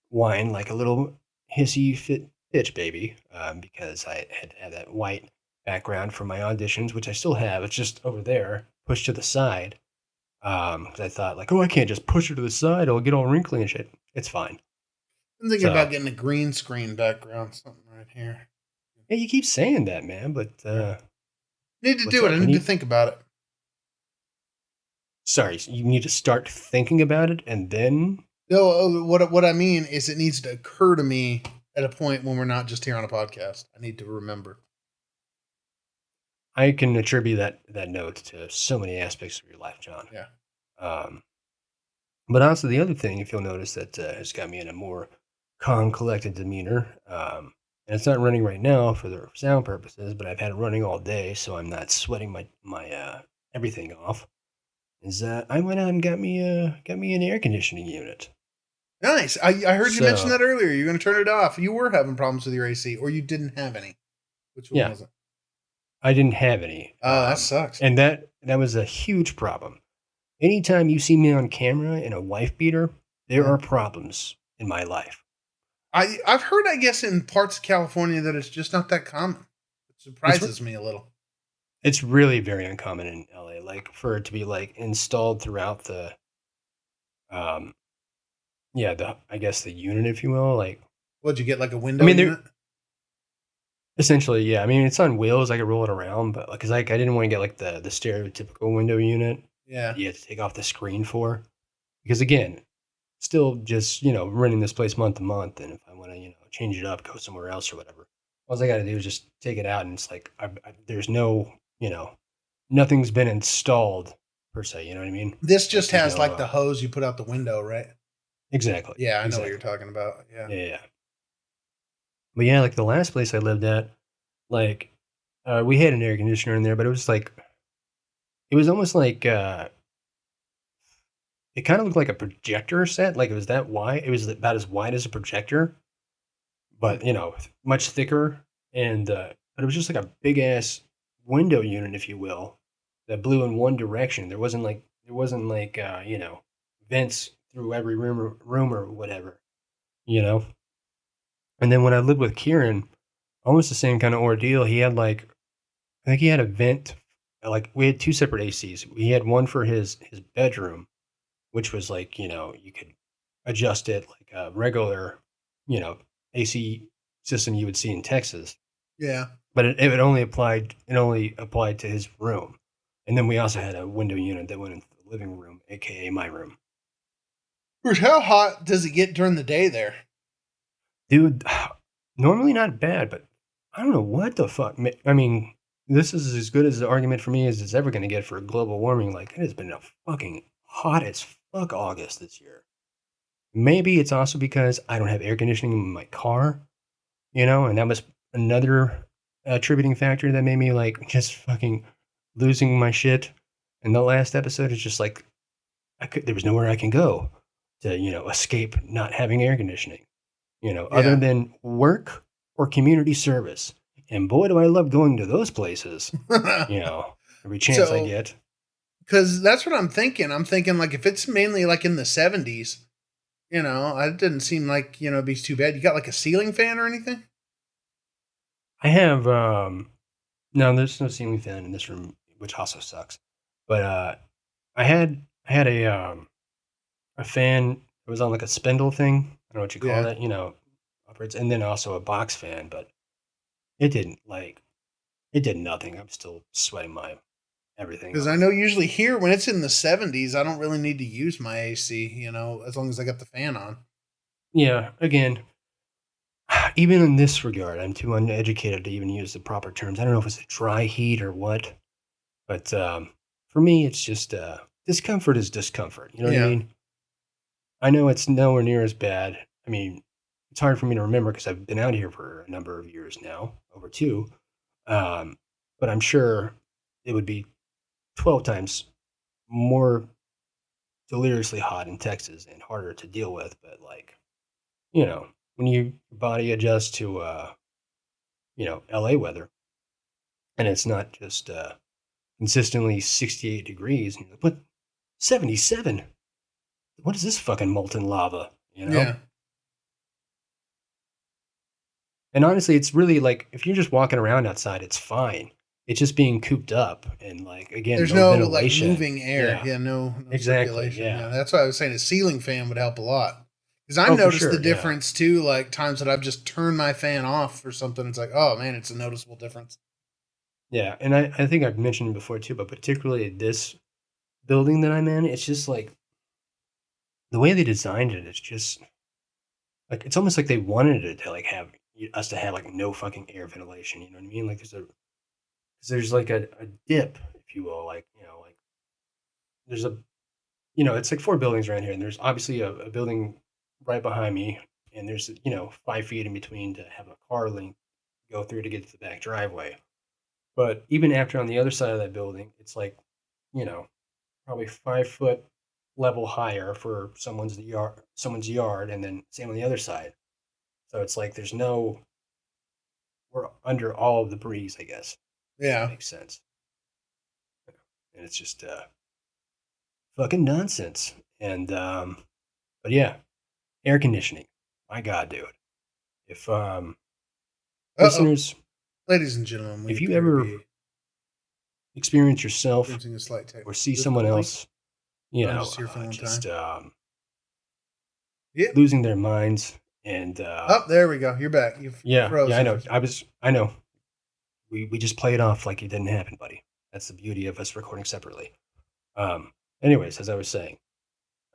whined like a little hissy fit bitch baby because I had that white background for my auditions, which I still have. It's just over there, pushed to the side. Because I thought like, oh, I can't just push it to the side; it'll get all wrinkly and shit. It's fine. I'm thinking about getting a green screen background, something right here. Yeah, you keep saying that, man, but need to do it. I need to think about it. Sorry, you need to start thinking about it and then. No, what I mean is it needs to occur to me at a point when we're not just here on a podcast. I need to remember. I can attribute that note to so many aspects of your life, John. Yeah. But also the other thing, if you'll notice, that has got me in a more calm, collected demeanor. And it's not running right now for the sound purposes, but I've had it running all day, so I'm not sweating my everything off. Is I went out and got me an air conditioning unit. Nice. I heard you mention that earlier. You're going to turn it off. You were having problems with your AC, or you didn't have any. Which one was it? I didn't have any. Oh, that sucks. And that was a huge problem. Anytime you see me on camera in a wife beater, there are problems in my life. I've heard, I guess, in parts of California that it's just not that common. It surprises me a little. It's really very uncommon in LA, like for it to be like installed throughout the, I guess the unit, if you will. Like, what'd you get, like a window unit? Essentially, yeah. I mean, it's on wheels. I could roll it around, but because I didn't want to get like the stereotypical window unit. Yeah. You have to take off the screen for, because again, still just running this place month to month, and if I want to change it up, go somewhere else or whatever, all I got to do is just take it out, and it's like there's no nothing's been installed per se. You know what I mean? This just has like the hose you put out the window, right? Exactly. Yeah, I know what you're talking about. Yeah. Yeah. But yeah, like the last place I lived at, like We had an air conditioner in there, but it was like it was almost like it kind of looked like a projector set. Like it was that wide. It was about as wide as a projector, but much thicker. And but it was just like a big ass window unit, if you will, that blew in one direction. There wasn't like vents through every room or whatever. You know. And then when I lived with Kieran, almost the same kind of ordeal. He had like I think he had a vent. Like we had two separate ACs. We had one for his bedroom, which was like you could adjust it like a regular you know AC system you would see in Texas. Yeah. But it only applied to his room, and then we also had a window unit that went into the living room, aka my room. Bruce, how hot does it get during the day there? Dude, normally not bad, but I don't know what the fuck. I mean, this is as good as the argument for me as it's ever going to get for global warming. Like, it has been a fucking hot as fuck August this year. Maybe it's also because I don't have air conditioning in my car, and that was another attributing factor that made me like just fucking losing my shit. And the last episode is just like there was nowhere I can go to escape not having air conditioning. Other Yeah. than work or community service. And boy, do I love going to those places, every chance I So, get. because that's what I'm thinking. I'm thinking like if it's mainly like in the 70s, it didn't seem like, it'd be too bad. You got like a ceiling fan or anything? I have, no, there's no ceiling fan in this room, which also sucks. But I had a fan. It was on like a spindle thing. I don't know what you call Yeah. that, upwards, and then also a box fan, but it didn't like, it did nothing. I'm still sweating my everything Because I off. know usually here when it's in the 70s, I don't really need to use my AC, as long as I got the fan on. Yeah, again, even in this regard, I'm too uneducated to even use the proper terms. I don't know if it's a dry heat or what, but for me, it's just discomfort is discomfort. You know what I Yeah. mean? I know it's nowhere near as bad. I mean, it's hard for me to remember because I've been out here for a number of years now, over two. Um, but I'm sure it would be 12 times more deliriously hot in Texas and harder to deal with. But like, when your body adjusts to LA weather, and it's not just consistently 68 degrees. And you're like, what? 77? What is this fucking molten lava? Yeah. And honestly, it's really like if you're just walking around outside, it's fine. It's just being cooped up and like again, There's no no like ventilation. moving air. Yeah, Yeah, no exactly. circulation. Yeah. Yeah, that's why I was saying a ceiling fan would help a lot. Because I've Oh, for noticed the sure. Yeah. difference too, like times that I've just turned my fan off or something. It's like, oh man, it's a noticeable difference. Yeah. And I think I've mentioned it before too, but particularly this building that I'm in, it's just like the way they designed it, it's just like it's almost like they wanted it to like have us to have like no fucking air ventilation. You know what I mean? Like there's like a dip, if you will, like like there's it's like four buildings around here, and there's obviously a building right behind me, and there's 5 feet in between to have a car link go through to get to the back driveway. But even after on the other side of that building, it's like you know probably 5 foot level higher for someone's yard, and then same on the other side. So it's like we're under all of the breeze, I guess, if that Yeah. makes sense. And it's just fucking nonsense. And but yeah, air conditioning. My God, dude. If Uh oh, listeners, ladies and gentlemen, we if you appear to ever be experience yourself experiencing a slight or see technical someone difficulty. else, I'm just here for one just time. Yep. losing their minds, and Oh, there we go. You're back. You yeah, froze. I know. I know. We just play it off like it didn't happen, buddy. That's the beauty of us recording separately. Anyways, as I was saying,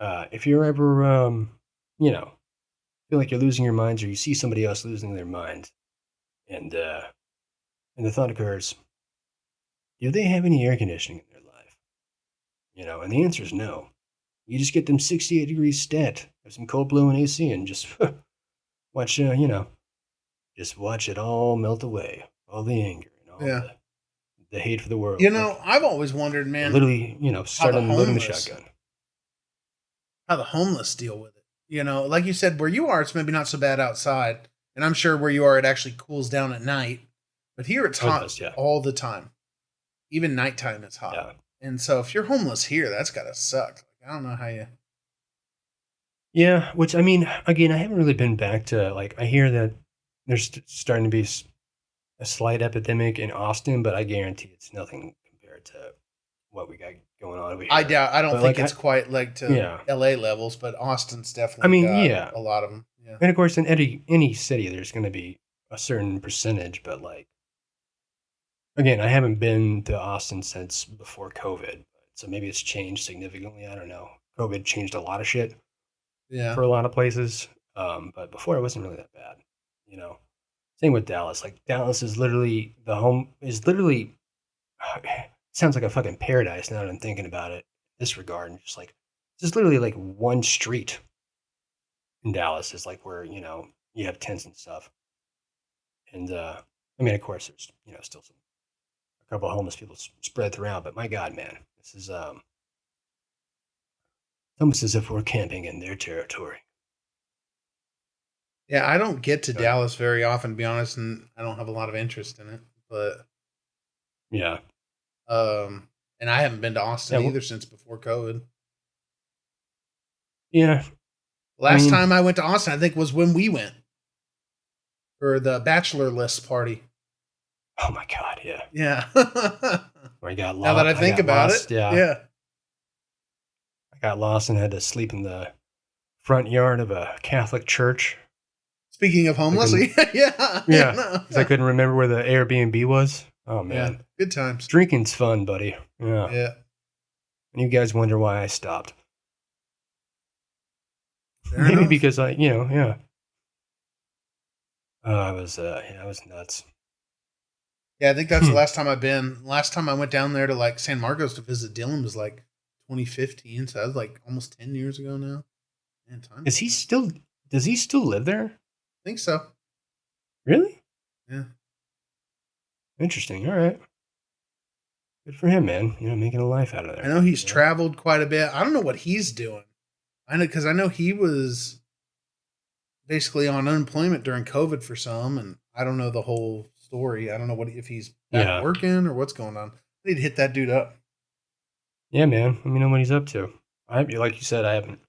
if you're ever you know feel like you're losing your minds, or you see somebody else losing their mind, and and the thought occurs, do they have any air conditioning in their life? And the answer is no. You just get them 68 degrees stat, have some cold blue and AC, and just watch, just watch it all melt away, all the anger and all Yeah. the hate for the world. You know, I've always wondered, man, literally, started unloading the homeless- shotgun. how the homeless deal with it. You know, like you said, where you are, it's maybe not so bad outside. And I'm sure where you are, it actually cools down at night. But here it's Oh, it hot does, yeah. all the time. Even nighttime it's hot. Yeah. And so if you're homeless here, that's got to suck. I don't know how you... Yeah, which I mean, again, I haven't really been back to like. I hear that there's starting to be a slight epidemic in Austin, but I guarantee it's nothing compared to what we got going on over here. I doubt. I don't But, think like, it's quite like to Yeah. LA levels, but Austin's definitely. I mean, got yeah. a lot of them. Yeah, And of course, in any city, there's going to be a certain percentage, but like, again, I haven't been to Austin since before COVID, so maybe it's changed significantly. I don't know. COVID changed a lot of shit yeah. for a lot of places, but before it wasn't really that bad, you know. Same with Dallas. Like Dallas is literally sounds like a fucking paradise now that I'm thinking about it. In this regard, and just literally like one street in Dallas is like where you have tents and stuff. And I mean, of course, there's still a couple of homeless people spread throughout. But my God, man, this is it's almost as if we're camping in their territory. Yeah, I don't get to Right. Dallas very often, to be honest, and I don't have a lot of interest in it. But Yeah, and I haven't been to Austin Yeah, either since before COVID. yeah. Last mean- time I went to Austin, I think, was when we went for the bachelor list party. Oh my God, yeah. Yeah. Where I got lost. Now that I think about lost, it, yeah. I got lost and had to sleep in the front yard of a Catholic church. Speaking of homeless, yeah, Yeah, no. because I couldn't remember where the Airbnb was. Oh man, Yeah, good times. drinking's fun, buddy. Yeah. Yeah, And you guys wonder why I stopped? fair Maybe enough. because yeah. I was nuts. Yeah, I think that's the last time I've been. Last time I went down there to like San Marcos to visit Dylan was like 2015, so that was like almost 10 years ago now. Man, time. Does he still live there? I think so. Really? Yeah. Interesting. All right. Good for him, man. Making a life out of there. I know he's Yeah. traveled quite a bit. I don't know what he's doing. I know because I know he was basically on unemployment during COVID for some, and I don't know the whole story. I don't know if he's back Yeah. working or what's going on. I need to hit that dude up. Yeah, man. Let me know what he's up to. Like you said, I haven't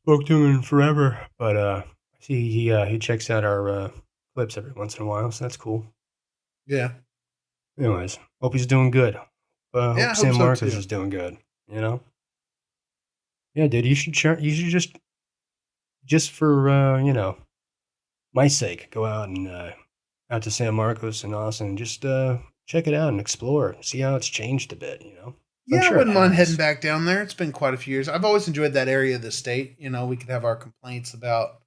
spoke to him in forever, but I see he checks out our clips every once in a while, so that's cool. Yeah. Anyways, hope he's doing good. Yeah, I Hope hope San so, Marcos too. is doing good. Yeah, dude, you should just for my sake, go out and out to San Marcos and Austin, and just check it out and explore, see how it's changed a bit. I'm Yeah, sure I wouldn't it mind has. heading back down there. It's been quite a few years. I've always enjoyed that area of the state. We could have our complaints about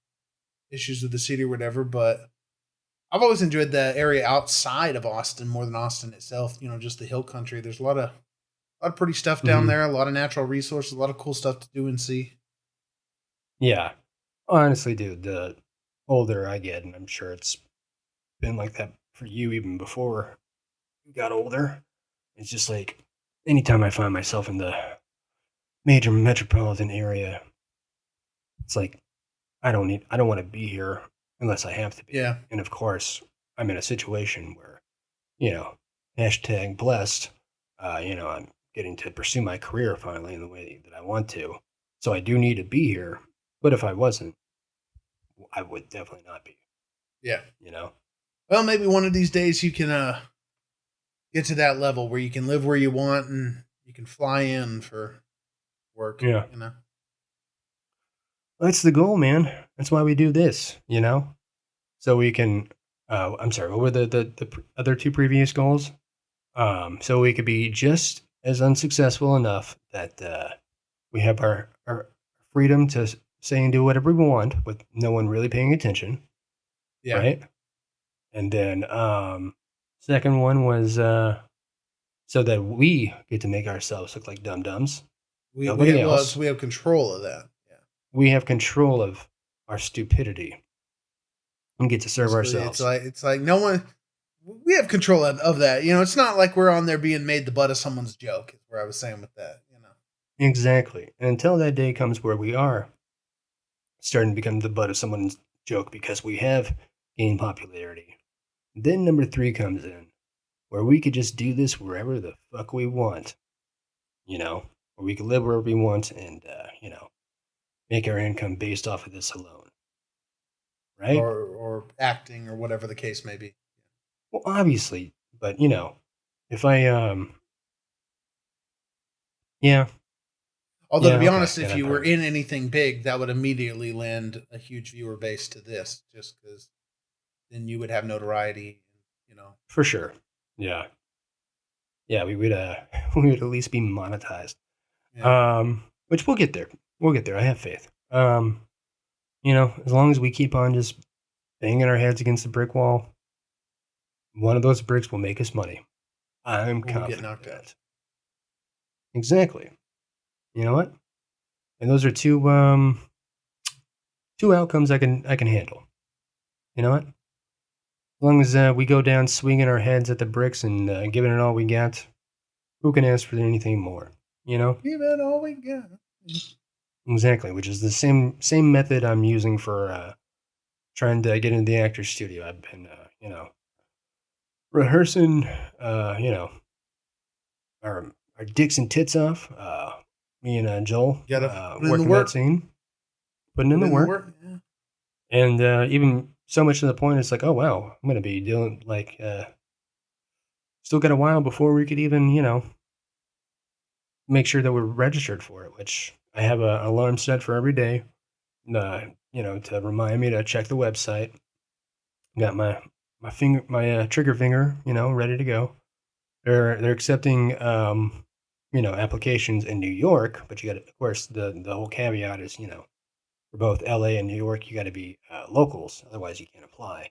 issues with the city or whatever, but I've always enjoyed the area outside of Austin more than Austin itself. Just the hill country. There's a lot of pretty stuff down Mhm. there, a lot of natural resources, a lot of cool stuff to do and see. Yeah, honestly, dude, the older I get, and I'm sure it's been like that for you even before you got older, it's just like anytime I find myself in the major metropolitan area, it's like I don't want to be here unless I have to be. Yeah. And of course, I'm in a situation where, hashtag blessed, I'm getting to pursue my career finally in the way that I want to. So I do need to be here. But if I wasn't, I would definitely not be, Yeah. Well, maybe one of these days you can get to that level where you can live where you want and you can fly in for work. Yeah. You know. That's the goal, man. That's why we do this, So we can, I'm sorry, what were the other two previous goals? So we could be just as unsuccessful enough that we have our freedom to say and do whatever we want with no one really paying attention. Yeah. Right? And then second one was so that we get to make ourselves look like dum-dums. We Nobody have, else. so we have control of that. Yeah. We have control of our stupidity and get to serve Basically, ourselves. It's like no one. we have control of that. It's not like we're on there being made the butt of someone's joke. Is where I was saying with that. Exactly. And until that day comes where we are starting to become the butt of someone's joke because we have gained popularity, then number 3 comes in, where we could just do this wherever the fuck we want, where we could live wherever we want and, make our income based off of this alone, right? Or acting or whatever the case may be. Well, obviously, but, if I, yeah, Although to yeah, be okay, honest, yeah, if that you were part, in anything big, that would immediately lend a huge viewer base to this, just because then you would have notoriety. for sure, yeah, yeah, we would, we would at least be monetized, Yeah. which we'll get there, I have faith, as long as we keep on just banging our heads against the brick wall, one of those bricks will make us money. I'm Or we'll get confident knocked of out. that. Exactly. You know what? And those are two outcomes I can handle. You know what? As long as we go down swinging our heads at the bricks and giving it all we got, who can ask for anything more? You know? Give it all we got. Exactly. Which is the same method I'm using for trying to get into the actor's studio. I've been, rehearsing, our dicks and tits off. Me and Joel You gotta put in the working that work. scene, putting in Put the in the work. work. Yeah. And even so much to the point, it's like, oh wow, I'm gonna be doing like still got a while before we could even, make sure that we're registered for it, which I have an alarm set for every day, to remind me to check the website. Got my trigger finger, ready to go. They're accepting applications in New York, but you got to, of course, the whole caveat is, for both LA and New York, you got to be locals, otherwise you can't apply.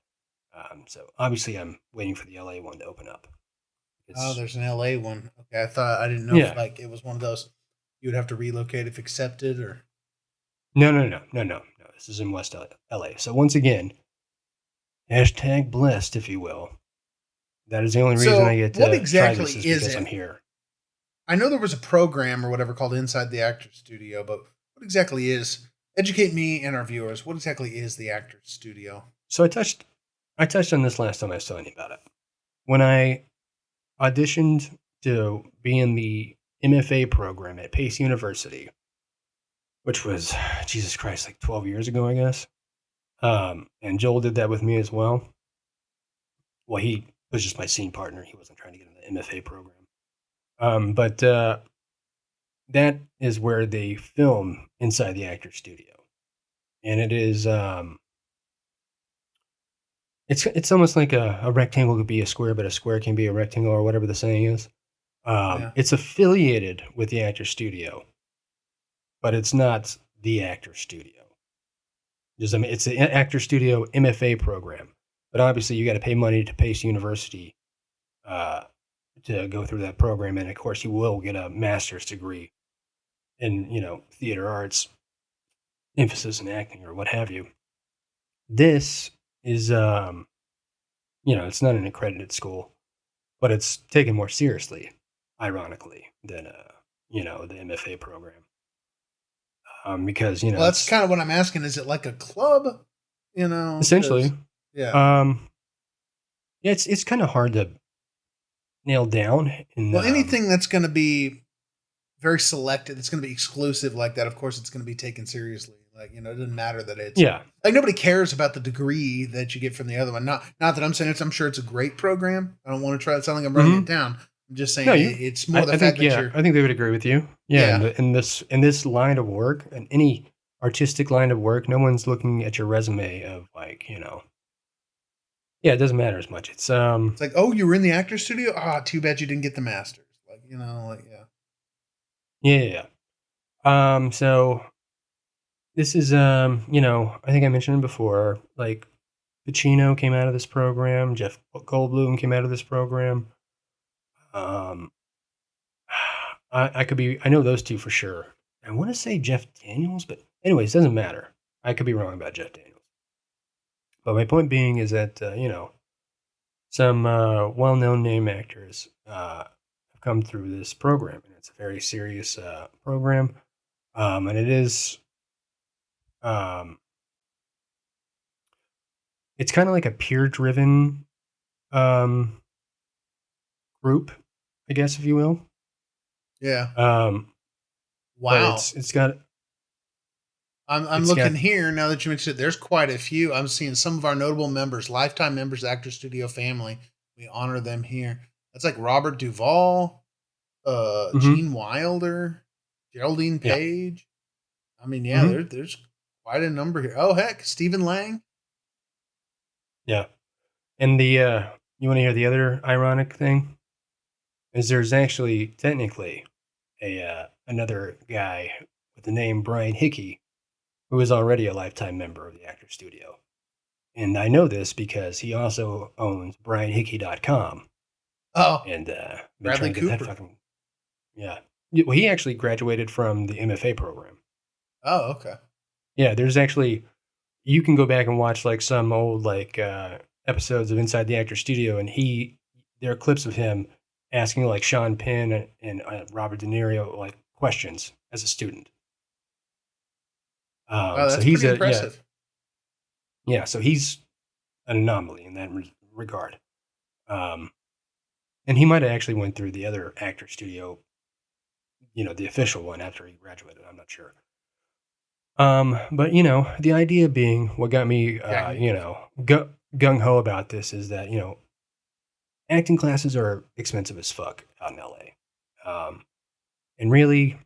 So obviously, I'm waiting for the LA one to open up. Oh, It's there's an LA one. Okay, I didn't know if yeah, like it was one of those you would have to relocate if accepted or. no. This is in West LA. So once again, hashtag blessed, if you will. That is the only reason I So get what to try exactly this is is because I'm it? here. I know there was a program or whatever called Inside the Actors Studio, but what exactly is? Educate me and our viewers. What exactly is the Actors Studio? So I touched on this last time I was telling you about it. When I auditioned to be in the MFA program at Pace University, which was Jesus Christ, like 12 years ago, I guess. And Joel did that with me as well. Well, he was just my scene partner. He wasn't trying to get in the MFA program. But that is where they film inside the actor studio, and it is it's almost like a rectangle could be a square, but a square can be a rectangle or whatever the saying is. Yeah. It's affiliated with the actor studio, but it's not the actor studio. Just, I mean, it's an actor studio MFA program, but obviously you got to pay money to Pace University uh, to go through that program, and of course you will get a master's degree in theater arts, emphasis in acting or what have you. This is it's not an accredited school, but it's taken more seriously, ironically, than the MFA program. Because Well, that's it's kind of what I'm asking. Is it like a club? essentially, 'Cause- yeah. yeah, it's kind of hard to nail down. In Well, anything that's going to be very selected, it's going to be exclusive like that. Of course, it's going to be taken seriously. Like it doesn't matter that it's yeah, like nobody cares about the degree that you get from the other one. Not that I'm saying it's. I'm sure it's a great program. I don't want to try to sound like I'm running it down. I'm just saying no, it's more the I fact think that you're. I think they would agree with you. Yeah, Yeah. in this line of work, and any artistic line of work, no one's looking at your resume of like yeah, it doesn't matter as much. It's It's like, oh, you were in the actor studio. Ah, too bad you didn't get the masters. Like yeah. yeah. So this is I think I mentioned it before. Like Pacino came out of this program. Jeff Goldblum came out of this program. Um, I know those two for sure. I want to say Jeff Daniels, but anyways, doesn't matter. I could be wrong about Jeff Daniels. But my point being is that some well-known name actors have come through this program, and it's a very serious program, and it is um, it's kind of like a peer-driven um, group, I guess, if you will. Yeah. Um, but Wow. it's got I'm it's got looking here now that you mentioned it. There's quite a few. I'm seeing some of our notable members, lifetime members, Actor Studio family. We honor them here. That's like Robert Duvall, mhm, Gene Wilder, Geraldine yeah. Page. I mean, yeah, Mhm. there's quite a number here. Oh heck, Stephen Lang. Yeah. And the you want to hear the other ironic thing? Is there's actually technically a another guy with the name Brian Hickey who is already a lifetime member of the Actor Studio. And I know this because he also owns brianhickey.com Oh, and been Bradley trying to get that Cooper. fucking yeah. Well, he actually graduated from the MFA program. Oh, okay. Yeah, there's actually you can go back and watch like some old like episodes of Inside the Actor Studio, and there are clips of him asking like Sean Penn and Robert De Niro like questions as a student. Wow, So that's he's pretty a impressive. so he's an anomaly in that regard. Um, and he might have actually went through the other Actor Studio, the official one after he graduated. I'm not sure. But the idea being what got me, Jack Nicholson. gung ho about this is that acting classes are expensive as fuck out in LA. And really,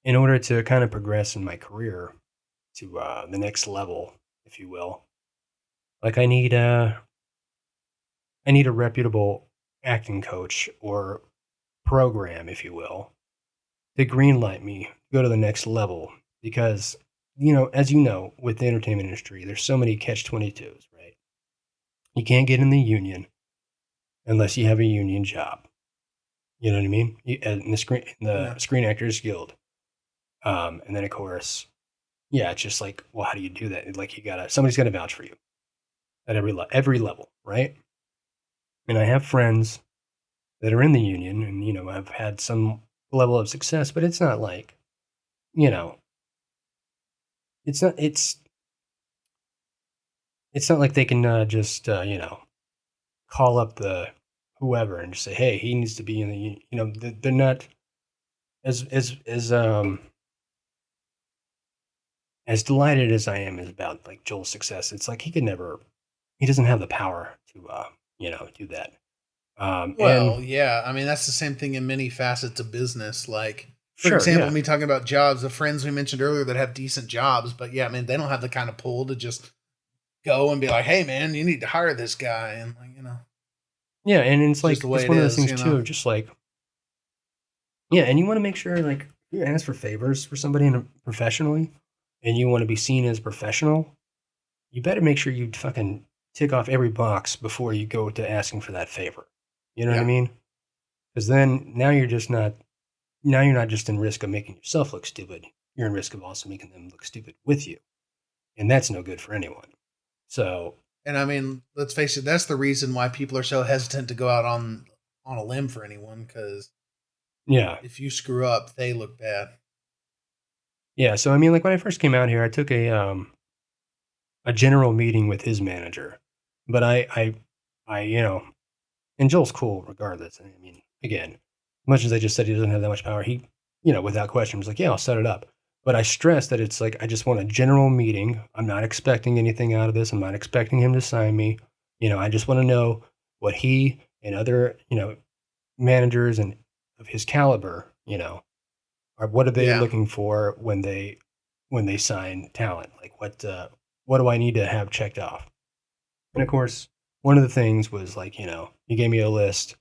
in order to kind of progress in my career to the next level, if you will, like I need a reputable acting coach or program, if you will, to greenlight me to go to the next level because as you know, with the entertainment industry, there's so many catch 22s, right? You can't get in the union unless you have a union job. You know what I mean? In the Yeah. Screen Actors Guild. And then of course, yeah, it's just like, well, how do you do that? Like somebody's gotta vouch for you at every level, right? And I have friends that are in the union and have had some level of success, but it's not like, you know, it's not it's not like they can just call up the whoever and just say, hey, he needs to be in the union. They're not as as delighted as I am about like Joel's success. It's like he doesn't have the power to do that. And Well, yeah. I mean, that's the same thing in many facets of business. Like, for sure, example, yeah, me talking about jobs, the friends we mentioned earlier that have decent jobs, but yeah, I mean, they don't have the kind of pull to just go and be like, "Hey, man, you need to hire this guy," and like, yeah, and it's it's just the like way it's it one of those is, things too, just like yeah, and you want to make sure like you ask for favors for somebody professionally, and you want to be seen as professional. You better make sure you fucking tick off every box before you go to asking for that favor. You know what I Yeah, mean? Because then now you're not just in risk of making yourself look stupid. You're in risk of also making them look stupid with you, and that's no good for anyone. So and I mean, let's face it, that's the reason why people are so hesitant to go out on a limb for anyone because yeah, if you screw up, they look bad. yeah. So I mean, like when I first came out here, I took a general meeting with his manager, but I and Joel's cool regardless. I mean, again, much as I just said he doesn't have that much power, he without question was like, yeah, I'll set it up. But I stress that it's like I just want a general meeting. I'm not expecting anything out of this. I'm not expecting him to sign me. I just want to know what he and other managers and of his caliber, are what are they Yeah, looking for when they sign talent? Like what do I need to have checked off? And of course, one of the things was like, he gave me a list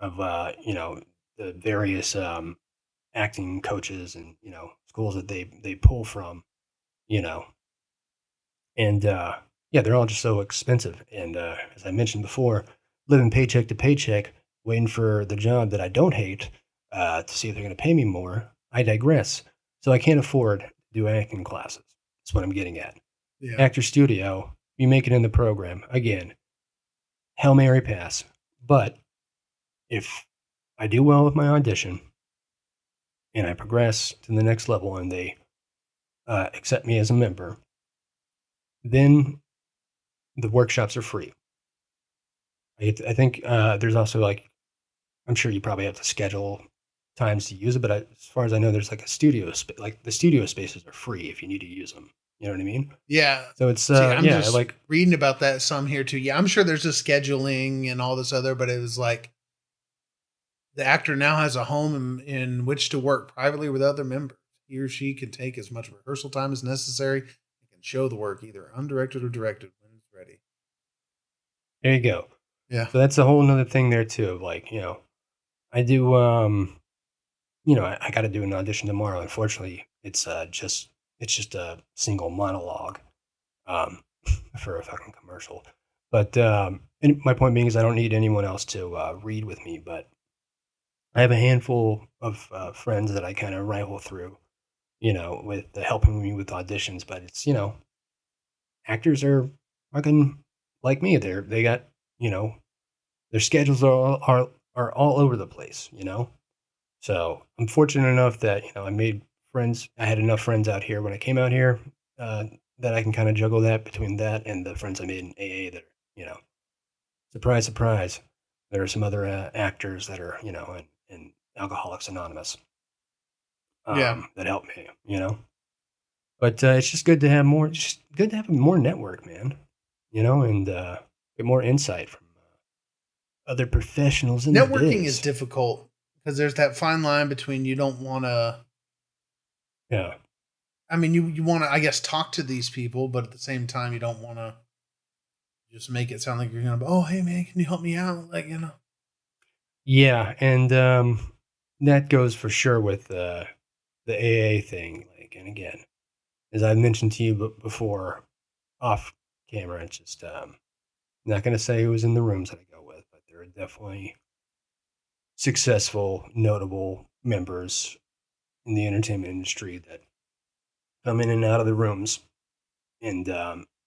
of the various acting coaches and schools that they pull from, you know, and yeah, they're all just so expensive. And as I mentioned before, living paycheck to paycheck, waiting for the job that I don't hate to see if they're going to pay me more. I digress. So I can't afford to do acting classes. That's what I'm getting at. yeah. Actor Studio, you make it in the program again. Hail Mary pass. But if I do well with my audition and I progress to the next level and they accept me as a member, then the workshops are free. I think there's also like, I'm sure you probably have to schedule times to use it, but as far as I know, there's like a studio like the studio spaces are free if you need to use them. You know what I mean? Yeah. So it's See, I'm yeah, just like reading about that some here too. Yeah, I'm sure there's a scheduling and all this other, but it was like the actor now has a home in which to work privately with other members. He or she can take as much rehearsal time as necessary and can show the work either undirected or directed when it's ready. there you go. Yeah. So that's a whole nother thing there too. Of like, I do I got to do an audition tomorrow. Unfortunately, it's just a single monologue um, for a fucking commercial. But and my point being is I don't need anyone else to read with me. But I have a handful of friends that I kind of rifle through, with helping me with auditions. But it's actors are fucking like me. They got you know their schedules are all over the place. So I'm fortunate enough that I made friends. I had enough friends out here when I came out here uh, that I can kind of juggle that between that and the friends I made in AA. That are, surprise, surprise. There are some other actors that are in Alcoholics Anonymous Yeah. that help me. But it's just good to have more. Just good to have more network, man. And get more insight from other professionals in the Networking is biz. difficult because there's that fine line between you don't want to, Yeah. I mean, you want to, I guess, talk to these people, but at the same time, you don't want to just make it sound like you're going to, oh, hey, man, can you help me out? Yeah, and that goes for sure with the AA thing. Like, and again, as I mentioned to you before, off camera, it's just not going to say who was in the rooms that I go with, but there are definitely successful, notable members in the entertainment industry that come in and out of the rooms, and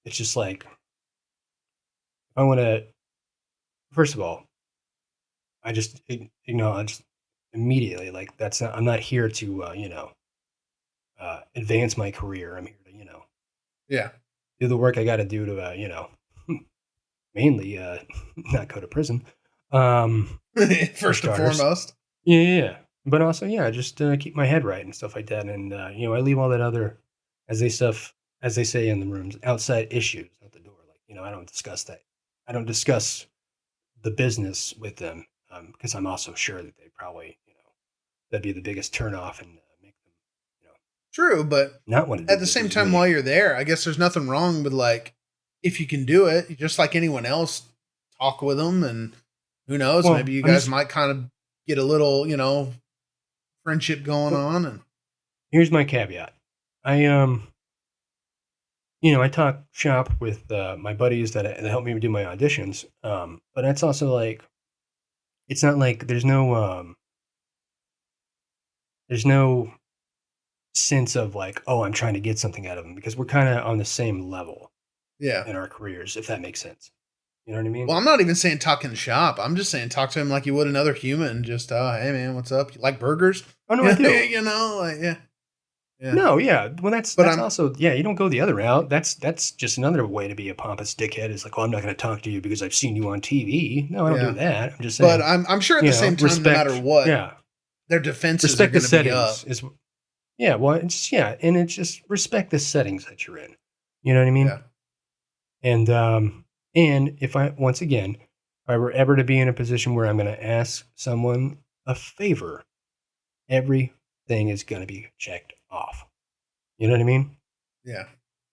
it's just like I want to. First of all, I just acknowledge immediately, like that's not. I'm not here to advance my career. I'm here to Yeah. do the work I got to do to mainly not go to prison. First and starters. foremost. Yeah. But also, just keep my head right and stuff like that. And I leave all that other, as they say in the rooms, outside issues out the door. Like I don't discuss that. I don't discuss the business with them because I'm also sure that they probably that'd be the biggest turnoff and make them True, but not want to do at the business same with time, me. while you're there, I guess there's nothing wrong with like, if you can do it, just like anyone else, talk with them, and who knows, Well, maybe you I'm guys just might kind of get a little, friendship going well, on. And here's my caveat. I I talk shop with my buddies that help me do my auditions. But that's also like, it's not like there's no sense of like, oh, I'm trying to get something out of them because we're kind of on the same level yeah. in our careers, if that makes sense. You know what I mean? Well, I'm not even saying talking shop. I'm just saying talk to him like you would another human. Just, oh, hey man, what's up? You like burgers? Oh no, I do. Yeah, yeah. No, yeah. Well, that's But that's I'm also you don't go the other route. That's just another way to be a pompous dickhead. Is like, oh, I'm not going to talk to you because I've seen you on TV. No, I don't yeah. do that. I'm just But saying, I'm sure at the same time, no matter respect. what, Yeah, their defenses are respect the going to be up. settings is. Yeah, well, and it's just respect the settings that you're in. You know what I Yeah. mean? And if I once again, if I were ever to be in a position where I'm going to ask someone a favor, everything is going to be checked off. You know what I mean? Yeah.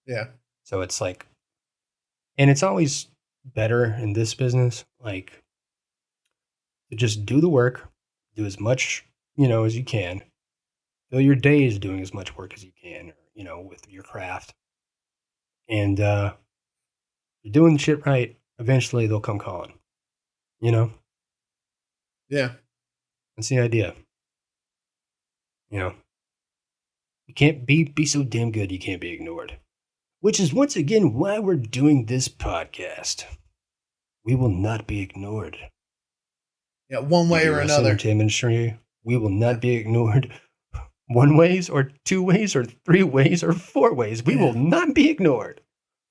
Yeah. So it's like, and it's always better in this business, like to just do the work, do as much, as you can. Fill your days doing as much work as you can, or, with your craft. And you're doing the shit right, eventually they'll come calling. Yeah. That's the idea. You can't be so damn good you can't be ignored. Which is once again why we're doing this podcast. we will not be ignored. Yeah, one way or US another. entertainment industry, we will not be ignored. One ways or two ways or three ways or four ways. We will not be ignored.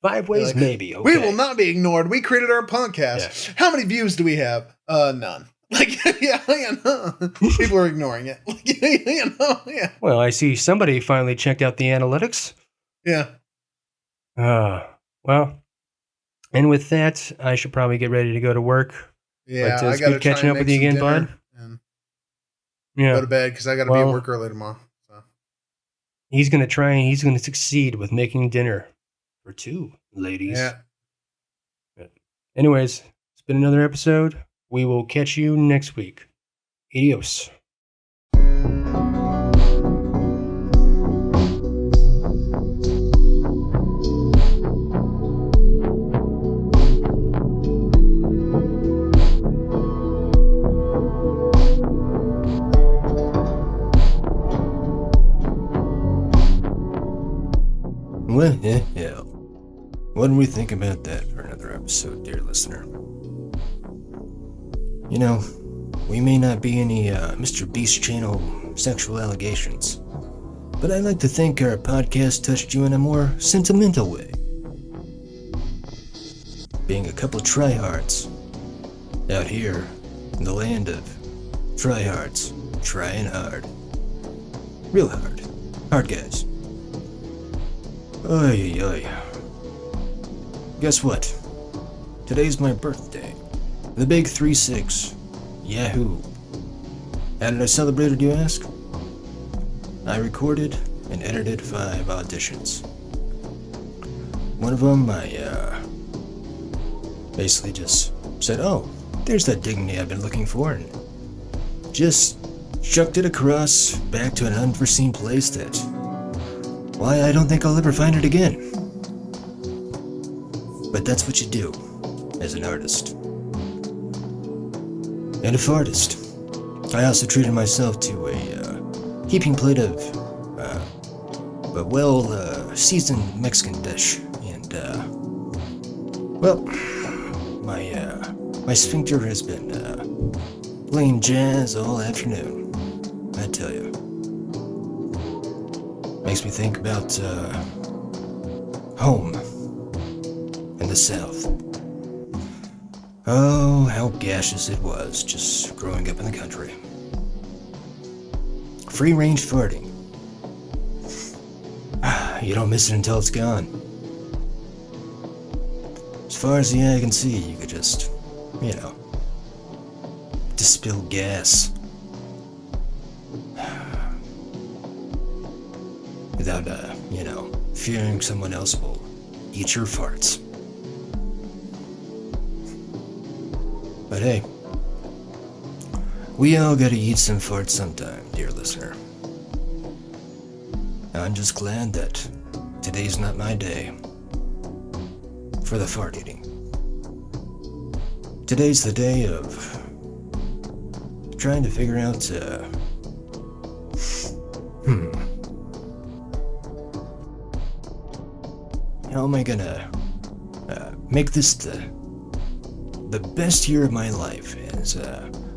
5 ways, Like, maybe. Okay. We will not be ignored. We created our podcast. Yeah. How many views do we have? None. Like, yeah, no. People are ignoring it. Like, yeah. Well, I see somebody finally checked out the analytics. Yeah. Well, and with that, I should probably get ready to go to work. Yeah, But I it's got to good catching up with you again, bud. And Yeah. go to bed because I got to be at work early tomorrow. So. He's going to try and he's going to succeed with making dinner for 2 ladies. Yeah. But anyways, it's been another episode. We will catch you next week. Adios. Well, yeah. What do we think about that for another episode, dear listener? You know, we may not be any Mr. Beast channel sexual allegations, but I'd like to think our podcast touched you in a more sentimental way. Being a couple tryhards out here in the land of tryhards, trying hard. Real hard. Hard guys. Oy, oy. Guess what? Today's my birthday. The big 3-6. Yahoo. How did I celebrate it, you ask? I recorded and edited 5 auditions. One of them, I basically just said, oh, there's that dignity I've been looking for, and just chucked it across back to an unforeseen place that, why, I don't think I'll ever find it again. But that's what you do as an artist. And a fartist. I also treated myself to a heaping plate of a well-seasoned Mexican dish. And, well, my sphincter has been playing jazz all afternoon, I tell you. Makes me think about home in the South. Oh, how gaseous it was just growing up in the country. Free-range farting. You don't miss it until it's gone. As far as the eye can see, you could just, spill gas. Without, fearing someone else will eat your farts. But hey, we all gotta eat some farts sometime, dear listener. I'm just glad that today's not my day for the fart eating. Today's the day of trying to figure out, how am I gonna make this the best year of my life, as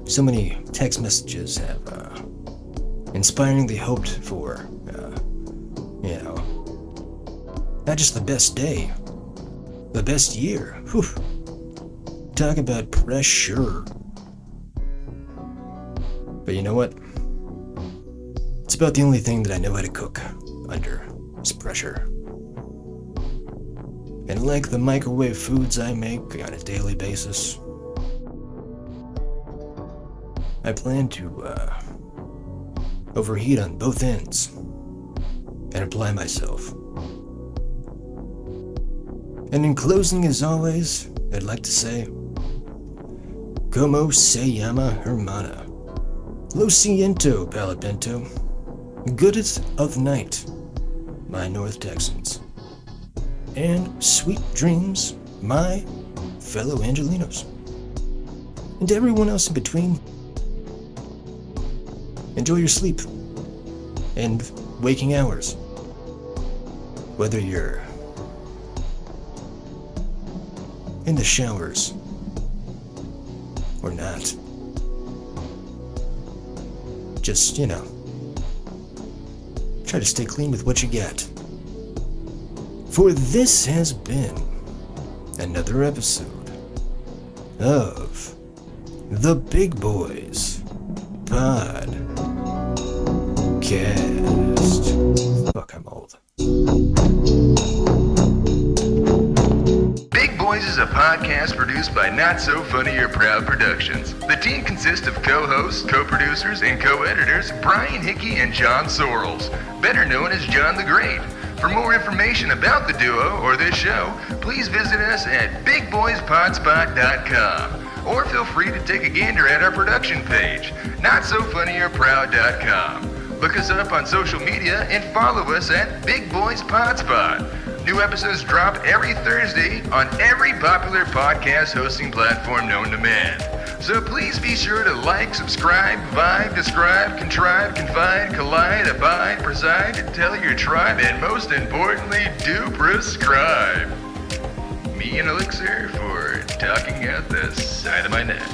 so many text messages have inspiringly hoped for, not just the best day, the best year. Whew. Talk about pressure. But you know what? It's about the only thing that I know how to cook under is pressure. And like the microwave foods I make on a daily basis, I plan to overheat on both ends and apply myself. And in closing, as always, I'd like to say, Como se llama hermana? Lo siento, palapento. Goodest of night, my North Texans. And sweet dreams, my fellow Angelinos. And to everyone else in between, enjoy your sleep and waking hours. Whether you're in the showers or not. Just, try to stay clean with what you get. For this has been another episode of the Big Boys Podcast. Fuck, I'm old. Big Boys is a podcast produced by Not So Funny or Proud Productions. The team consists of co-hosts, co-producers, and co-editors Brian Hickey and John Sorrells, better known as John the Great. For more information about the duo or this show, please visit us at bigboyspodspot.com. Or feel free to take a gander at our production page, notsofunnyorproud.com. Look us up on social media and follow us at Big Boys Podspot. New episodes drop every Thursday on every popular podcast hosting platform known to man. So please be sure to like, subscribe, vibe, describe, contrive, confide, collide, abide, preside, tell your tribe, and most importantly, do prescribe. Me and Elixir for talking out the side of my neck.